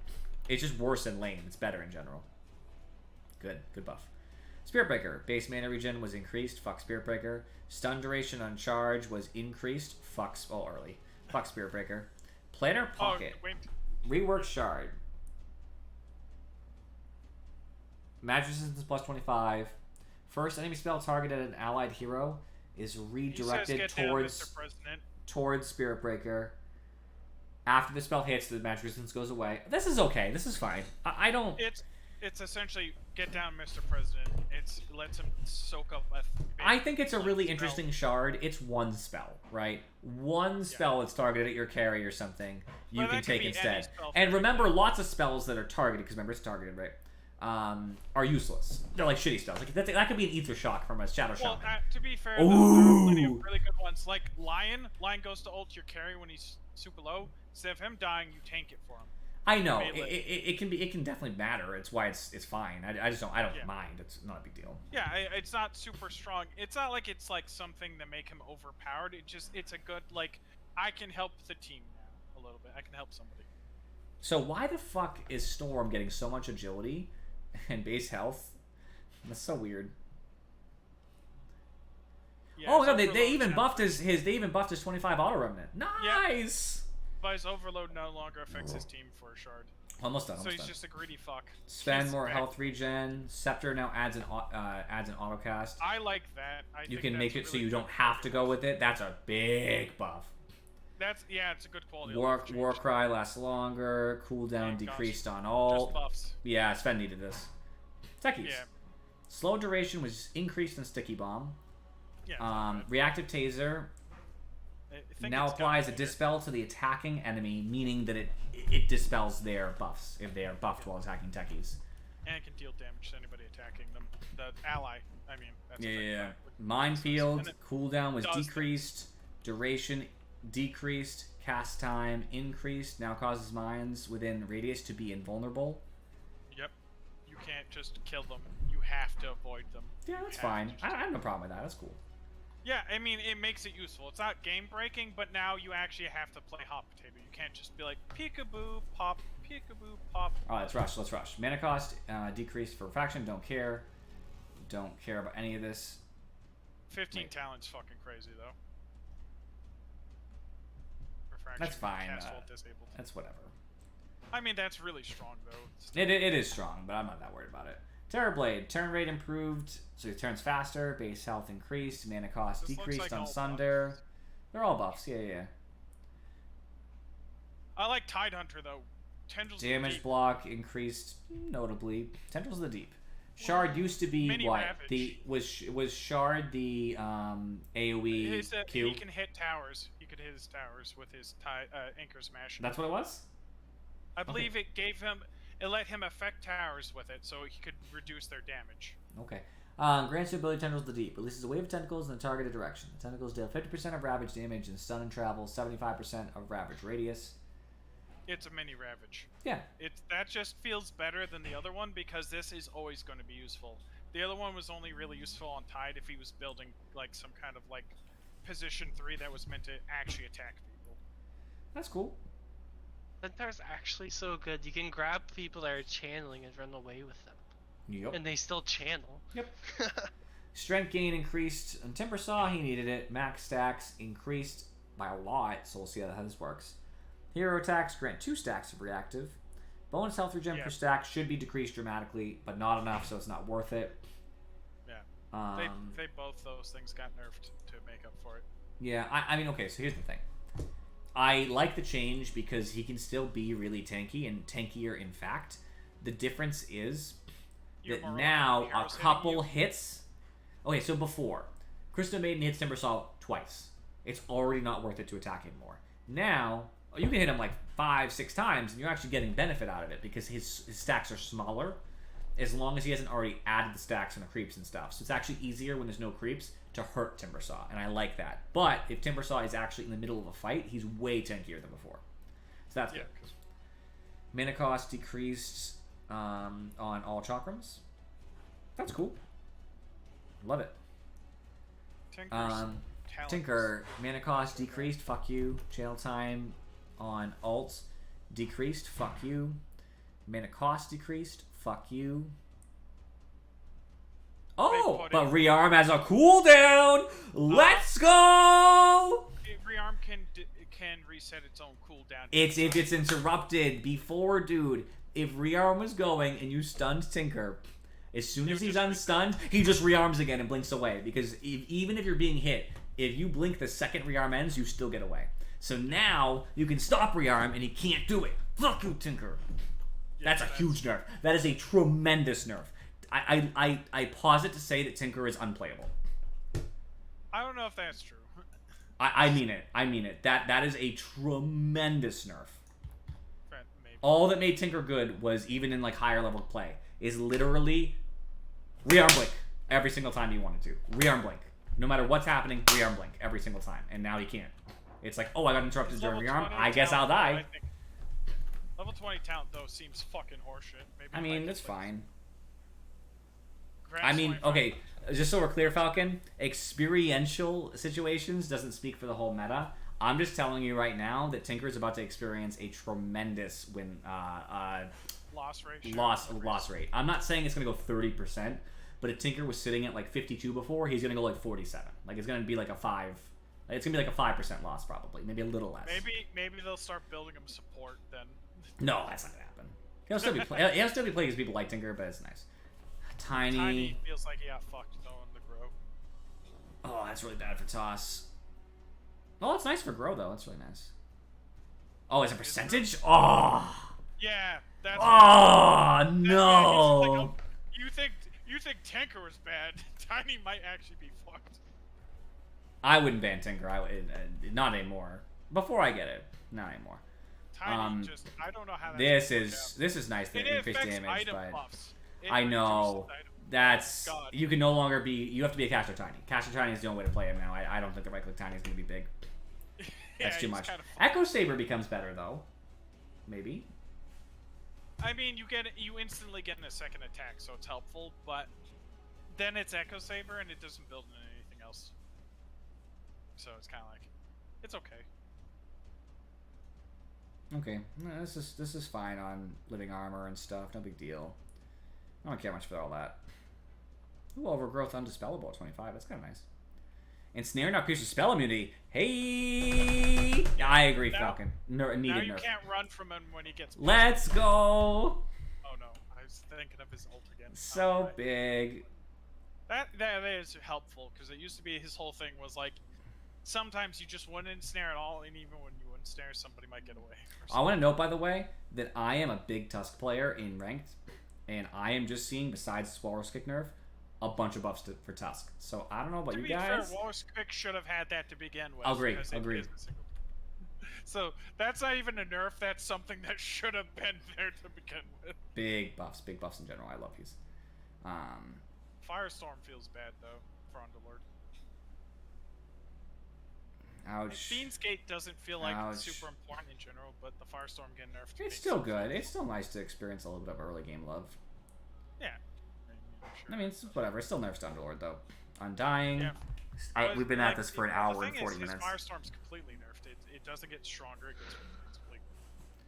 It's just worse in lane. It's better in general. Good buff. Spirit Breaker. Base mana regen was increased. Fuck Spirit Breaker. Stun duration on charge was increased. Fuck Spirit Breaker. Planner Pocket. Rework Shard. Magic resistance plus 25. First enemy spell targeted at an allied hero is redirected towards Spirit Breaker. After the spell hits, the magic resistance goes away. This is okay. This is fine. I don't... It's essentially get down, Mr. President. It lets him soak up. I think it's a really interesting shard. It's one spell, right? One spell that's targeted at your carry or something you can take instead. And remember, lots of spells that are targeted, because remember it's targeted, right? Are useless. They're like shitty spells. Like that could be an Ether Shock from a Shadow Shaman. To be fair, there are plenty of really good ones. Like Lion. Lion goes to ult your carry when he's super low. Instead of him dying, you tank it for him. I know it can definitely matter. It's why it's fine. I don't mind. It's not a big deal. Yeah, it's not super strong. It's not like it's like something that make him overpowered. It's a good like I can help the team now a little bit. I can help somebody. So why the fuck is Storm getting so much agility and base health? That's so weird. Yeah, oh my god, they even buffed his 25 auto remnant. Nice. Yep. But his overload no longer affects his team for a shard. Almost done. So he's just a greedy fuck. Spend more health regen. Scepter now adds an auto cast. I like that. You can make it so you don't have to go with it. That's a big buff. It's a good quality. War Cry lasts longer. Cooldown decreased on ult. Just buffs. Yeah, Sven needed this. Techies. Yeah. Slow duration was increased in Sticky Bomb. Yeah. Reactive Taser now applies a dispel to the attacking enemy, meaning that it dispels their buffs if they are buffed while attacking techies. And it can deal damage to anybody attacking them. The ally, I mean. That's yeah. Minefield cooldown was decreased. Duration decreased. Cast time increased. Now causes mines within radius to be invulnerable. Yep. You just kill them. You have to avoid them. Yeah, that's fine. I have no problem with that. That's cool. Yeah, I mean, it makes it useful. It's not game-breaking, but now you actually have to play hot potato. You can't just be like, peekaboo, pop, peekaboo, pop. All right, let's rush. Let's rush. Mana cost decreased for faction. Don't care. Don't care about any of this. 15 talent's fucking crazy, though. Refraction, That's fine. cast while disabled. That's whatever. I mean, that's really strong, though. It is strong, but I'm not that worried about it. Terrorblade. Turn rate improved, so it turns faster. Base health increased. Mana cost decreased like on all Sunder. buffs. They're all buffs. Yeah. I like Tidehunter, though. Tendrils Damage deep. block increased notably. Tendrils of the Deep. Shard used to be Mini what? Ravage. Was Shard the AoE Q? He can hit towers. He could hit his towers with his Anchor Smash. That's what it was? I believe it gave him... It let him affect towers with it, so he could reduce their damage. Okay. Grants the ability Tendrils of the Deep. Releases a wave of tentacles in a targeted direction. The tentacles deal 50% of Ravage damage and stun and travel 75% of Ravage radius. It's a mini Ravage. Yeah. That just feels better than the other one because this is always going to be useful. The other one was only really useful on Tide if he was building like some kind of like position 3 that was meant to actually attack people. That's cool. Centaur's actually so good. You can grab people that are channeling and run away with them. Yep. And they still channel. Yep. Strength gain increased on Timbersaw. He needed it. Max stacks increased by a lot, so we'll see how this works. Hero attacks grant 2 stacks of reactive. Bonus health regen per stack should be decreased dramatically, but not enough, so it's not worth it. Yeah. They both those things got nerfed to make up for it. Yeah, I mean, okay, so here's the thing. I like the change because he can still be really tanky and tankier in fact. The difference is that now a couple hits... Okay, so before, Crystal Maiden hits Timbersaw twice. It's already not worth it to attack him more. Now, you can hit him like 5-6 times and you're actually getting benefit out of it because his stacks are smaller as long as he hasn't already added the stacks and the creeps and stuff. So it's actually easier when there's no creeps to hurt Timbersaw, and I like that. But if Timbersaw is actually in the middle of a fight, he's way tankier than before. So that's good. Mana cost decreased on all chakrams. That's cool. Love it. Tinker, mana cost decreased, fuck you. Channel time on alts decreased, fuck you. Mana cost decreased, fuck you. Oh, but rearm has a cooldown. Let's go. Rearm can reset its own cooldown. If it's interrupted before, dude. If rearm was going and you stunned Tinker, as soon as he's unstunned, he just rearms again and blinks away. Because even if you're being hit, if you blink the second rearm ends, you still get away. So now you can stop rearm and he can't do it. Fuck you, Tinker. Yeah, that's a huge nerf. That is a tremendous nerf. I pause it to say that Tinker is unplayable. I don't know if that's true. I mean it. I mean it. That is a tremendous nerf. Maybe. All that made Tinker good was, even in like higher level play, is literally rearm blink every single time you wanted to. Rearm blink. No matter what's happening, rearm blink every single time. And now he can't. It's like, oh, I got interrupted during rearm. I guess I'll die. Level 20 talent, though, seems fucking horseshit. Maybe I mean, that's fine. I mean, okay, just so we're clear, Falcon, experiential situations doesn't speak for the whole meta. I'm just telling you right now that Tinker is about to experience a tremendous loss rate. Loss rate. I'm not saying it's going to go 30%, but if Tinker was sitting at like 52 before, he's going to go like 47. Like, it's going to be like a 5... It's going to be like a 5% loss, probably. Maybe a little less. Maybe they'll start building him support then. No, that's not going to happen. He'll still be playing as people like Tinker, but it's nice. Tiny feels like he got fucked though in the grow. Oh, that's really bad for Toss. Oh, it's nice for Grow though. That's really nice. Oh, is it percentage? Oh. Yeah, that's. Oh no. Like, you think Tinker was bad? Tiny might actually be fucked. I wouldn't ban Tinker. I would not anymore. Before I get it, not anymore. Tiny I don't know how. This is nice. That increased damage, but. Buffs. I know. That's you can no longer be. You have to be a Caster Tiny. Caster Tiny is the only way to play him now. I don't think the right click Tiny is going to be big. That's too much. Echo Saber becomes better though. Maybe. I mean, you instantly get a second attack, so it's helpful, but then it's Echo Saber and it doesn't build into anything else. So it's kind of like, it's okay. Okay, no, this is fine on living armor and stuff. No big deal. I don't care much for all that. Ooh, overgrowth undispellable at 25. That's kind of nice. Ensnare now pierces spell immunity. Hey, I agree, now, Falcon. Needed now you nerf. can't run from him when he gets. Let's go. Oh no, I was thinking of his ult again. So big. That is helpful because it used to be his whole thing was like, sometimes you just wouldn't ensnare at all, and even when you wouldn't snare, somebody might get away. I want to note, by the way, that I am a big Tusk player in ranked, and I am just seeing, besides Walrus Kick nerf, a bunch of buffs for Tusk. So I don't know about you guys. Fair, Walrus Kick should have had that to begin with. Agreed. So that's not even a nerf. That's something that should have been there to begin with. Big buffs in general. I love these. Firestorm feels bad though for Underlord. Ouch. Fiend's Gate doesn't feel like super important in general, but the Firestorm getting nerfed. It's still good. It's still nice to experience a little bit of early game love. Yeah. I mean, it's whatever. It still nerfs to Underlord though. Undying. Yeah. We've been at this for an hour and 40 minutes. Firestorm's completely nerfed. It doesn't get stronger. It gets completely.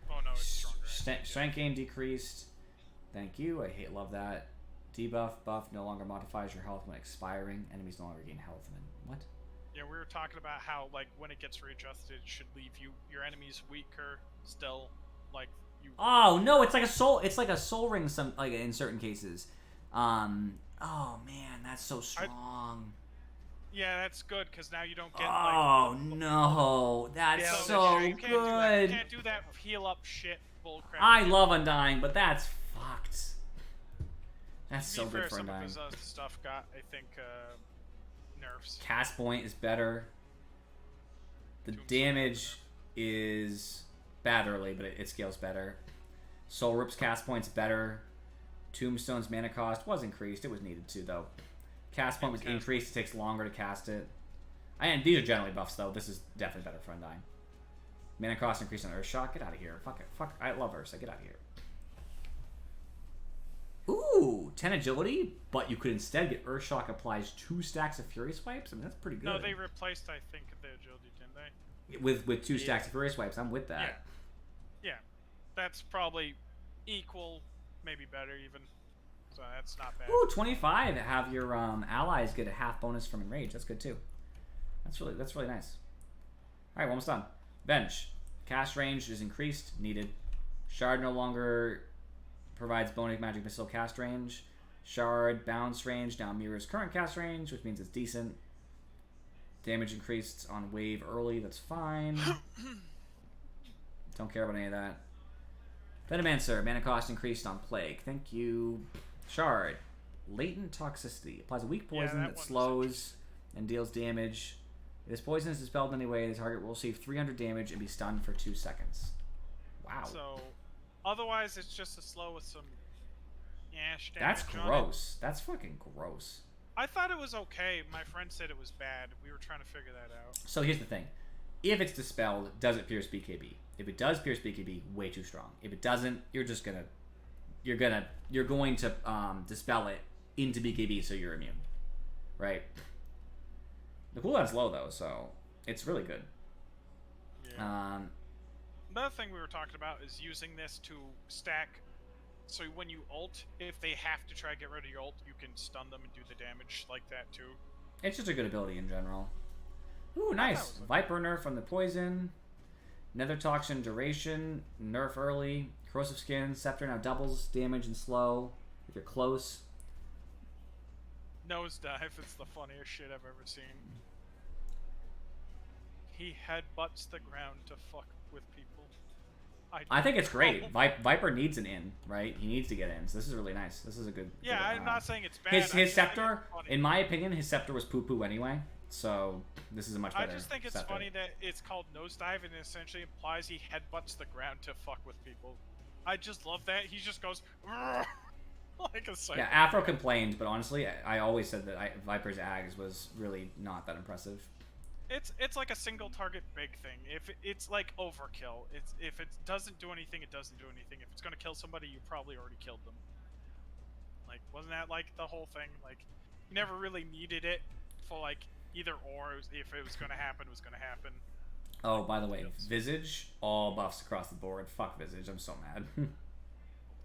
Oh no, it's stronger. Strength gain decreased. Thank you. I love that. Debuff buff no longer modifies your health when expiring. Enemies no longer gain health. What? Yeah, we were talking about how like when it gets readjusted, it should leave your enemies weaker still, like you. Oh no! It's like a soul. It's like a soul ring. Some like in certain cases. Oh man, that's so strong. Yeah, that's good because now you don't get. Oh no, that's so you good. You can't do that heal up shit bullcrap. I love Undying, but that's fucked. That's so good for Undying. Some of his stuff got, I think, nerfs. Cast point is better. The damage is bad early, but it scales better. Soul Rip's cast point's better. Tombstone's mana cost was increased. It was needed to, though. Cast point was increased. It takes longer to cast it. And these are generally buffs, though. This is definitely better for Undying. Mana cost increased on Earthshock. Get out of here. Fuck it. Fuck. I love Ursa. Get out of here. Ooh, 10 agility, but you could instead get Earthshock applies 2 stacks of Fury Swipes. I mean, that's pretty good. No, they replaced, I think, the agility, didn't they? With 2 stacks of Fury Swipes. I'm with that. Yeah. That's probably equal, maybe better even. So that's not bad. Ooh, 25. Have your allies get a half bonus from Enrage. That's good too. That's really nice. All right, almost done. Bench. Cast range is increased. Needed. Shard no longer provides bonus magic missile cast range. Shard bounce range now mirrors current cast range, which means it's decent. Damage increased on wave early. That's fine. Don't care about any of that. Venomancer. Mana cost increased on Plague. Thank you. Shard. Latent toxicity. Applies a weak poison that slows and deals damage. If this poison is dispelled anyway, the target will receive 300 damage and be stunned for 2 seconds. Wow. So, otherwise, it's just a slow with some ash damage. That's gross. That's fucking gross. I thought it was okay. My friend said it was bad. We were trying to figure that out. So here's the thing. If it's dispelled, does it pierce BKB? If it does pierce BKB, way too strong. If it doesn't, you're going to dispel it into BKB so you're immune. Right? The cooldown's low though, so it's really good. Yeah. Another thing we were talking about is using this to stack. So when you ult, if they have to try to get rid of your ult, you can stun them and do the damage like that too. It's just a good ability in general. Ooh, nice. Viper nerf from the poison. Nether Toxin duration. Nerf early. Corrosive Skin. Scepter now doubles damage and slow if you're close. Nosedive is the funniest shit I've ever seen. He headbutts the ground to fuck with people. I think it's great. Viper needs an in, right? He needs to get in. So this is really nice. This is a good. Yeah, I'm not saying it's bad. His Scepter, in my opinion, his Scepter was poo-poo anyway. So this is a much better. I just think it's funny that it's called Nosedive and it essentially implies he headbutts the ground to fuck with people. I just love that. He just goes like a psycho. Yeah, Afro complained, but honestly, I always said that Viper's Ags was really not that impressive. It's like a single target big thing. It's like overkill. If it doesn't do anything, it doesn't do anything. If it's gonna kill somebody, you probably already killed them. Like, wasn't that like the whole thing? Like, you never really needed it for like either or. If it was gonna happen, it was gonna happen. Oh, by the way, Visage, all buffs across the board. Fuck Visage, I'm so mad.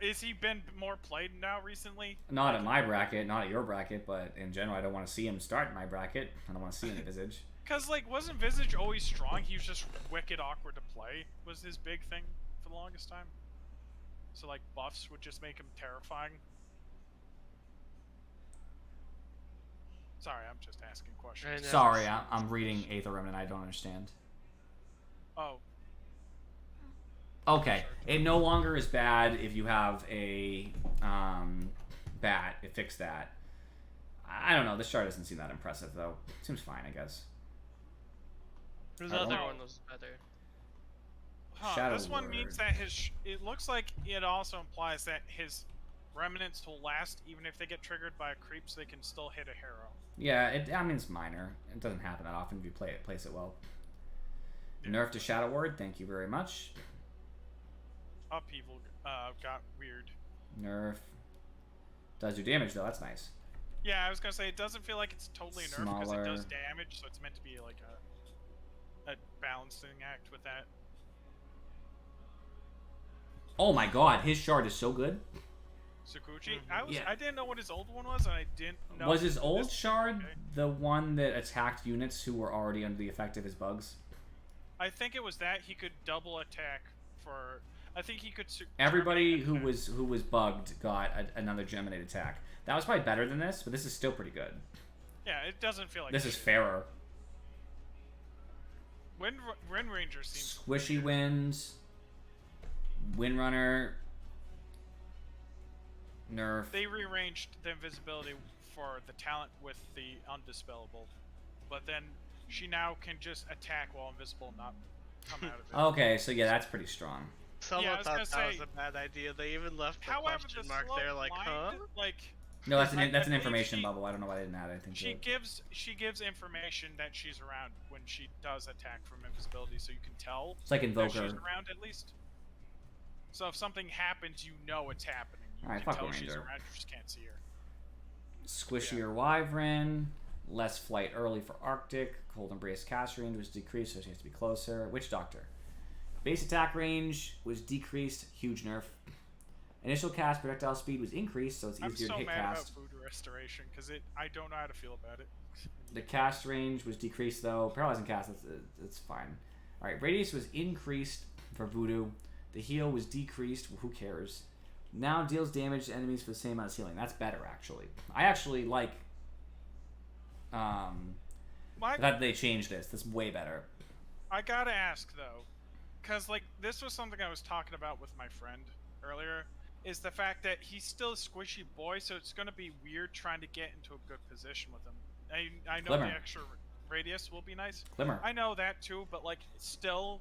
Is he been more played now recently? Not at my bracket, not at your bracket, but in general, I don't want to see him start in my bracket. I don't want to see any Visage. Because, like, wasn't Visage always strong? He was just wicked awkward to play, was his big thing for the longest time. So, like, buffs would just make him terrifying. Sorry, I'm just asking questions. Sorry, I'm reading Aether Remnant, I don't understand. Oh. Okay, it no longer is bad if you have a bat. It fixed that. I don't know, this chart doesn't seem that impressive, though. Seems fine, I guess. Whose other one was better? Shadow this one Word. means that it looks like it also implies that his remnants will last even if they get triggered by a creep, so they can still hit a hero. Yeah, I mean, it's minor. It doesn't happen that often if you place it well. Yeah. Nerf to Shadow Word, thank you very much. Upheaval got weird. Nerf. Does do damage, though, that's nice. Yeah, I was gonna say, it doesn't feel like it's totally a nerf because Smaller. it does damage, so it's meant to be like a balancing act with that. Oh my god, his shard is so good. Sakuchi? Yeah. I didn't know what his old one was, and I didn't know. Was his old this- shard okay. the one that attacked units who were already under the effect of his bugs? I think it was that he could double attack for. I think he could. Everybody terminate who attack. was bugged got another Geminate attack. That was probably better than this, but this is still pretty good. Yeah, it doesn't feel like This is shit. fairer. Wind Ranger seems Squishy weird. Winds, Windrunner, Nerf. They rearranged the invisibility for the talent with the undispellable, but then she now can just attack while invisible, not come out of it. Okay, so yeah, that's pretty strong. Someone Yeah, I was thought gonna that say- was a bad idea. They even left the However, question the mark slow there, like, huh? blind, like No, that's an I believe information she- bubble. I don't know why they didn't add anything to she it. gives information that she's around when she does attack from invisibility, so you can tell It's like that Invoker. she's around at least. So if something happens, you know it's happening. You Alright, can fuck tell she's Ranger. around, you just can't see her. Squishier Wyvern, less flight early for Arctic, Cold Embrace cast range was decreased, so she has to be closer. Witch Doctor. Base attack range was decreased, huge nerf. Initial cast projectile speed was increased, so it's I'm easier so to hit mad cast. about Voodoo Restoration because I don't know how to feel about it. The cast range was decreased though. Paralyzing cast, it's fine. Alright, radius was increased for Voodoo. The heal was decreased, who cares? Now deals damage to enemies for the same amount of healing. That's better, actually. I actually like that they changed this. That's way better. I gotta ask though, because like this was something I was talking about with my friend earlier, is the fact that he's still a squishy boy, so it's gonna be weird trying to get into a good position with him. I know Glimmer. the extra radius will be nice. Glimmer. I know that too, but like still,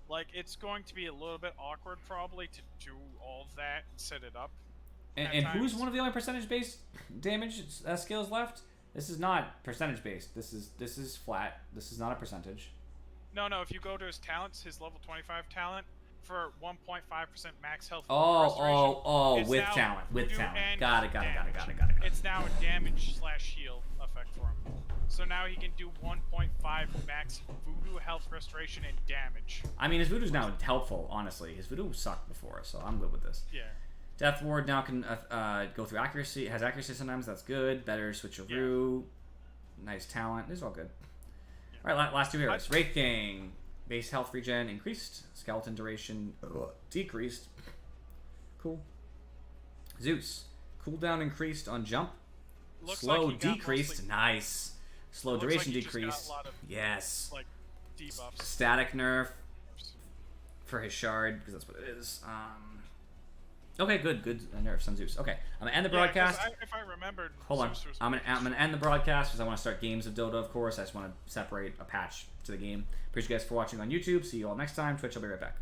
like it's going to be a little bit awkward probably to do all of that and set it up. And who's times. one of the only percentage-based damage skills left? This is not percentage-based. This is flat. This is not a percentage. No, if you go to his talents, his level 25 talent, for 1.5% max health. Oh, it's with now talent. With voodoo talent. and Got it. damage. It's now a damage/heal effect for him. So now he can do 1.5 max voodoo health restoration and damage. I mean, his voodoo's now helpful, honestly. His voodoo sucked before, so I'm good with this. Yeah. Death Ward now can go through accuracy. Has accuracy sometimes. That's good. Better switcheroo. Nice talent. This is all good. Yeah. All right, last two heroes. Wraith King. Base health regen increased. Skeleton duration decreased. Cool. Zeus. Cooldown increased on jump. Looks Slow like he got decreased. mostly- Nice. Slow looks like duration he just got a decreased. lot of, Yes. like debuffs. Static nerf for his shard, because that's what it is. Okay, good nerfs on Zeus. Okay, I'm gonna end the broadcast. If I remembered, Hold on, Zeus was I'm gonna end the broadcast because I want to start games of DotA. Of course, I just want to separate a patch to the game. Appreciate you guys for watching on YouTube. See you all next time. Twitch, I'll be right back.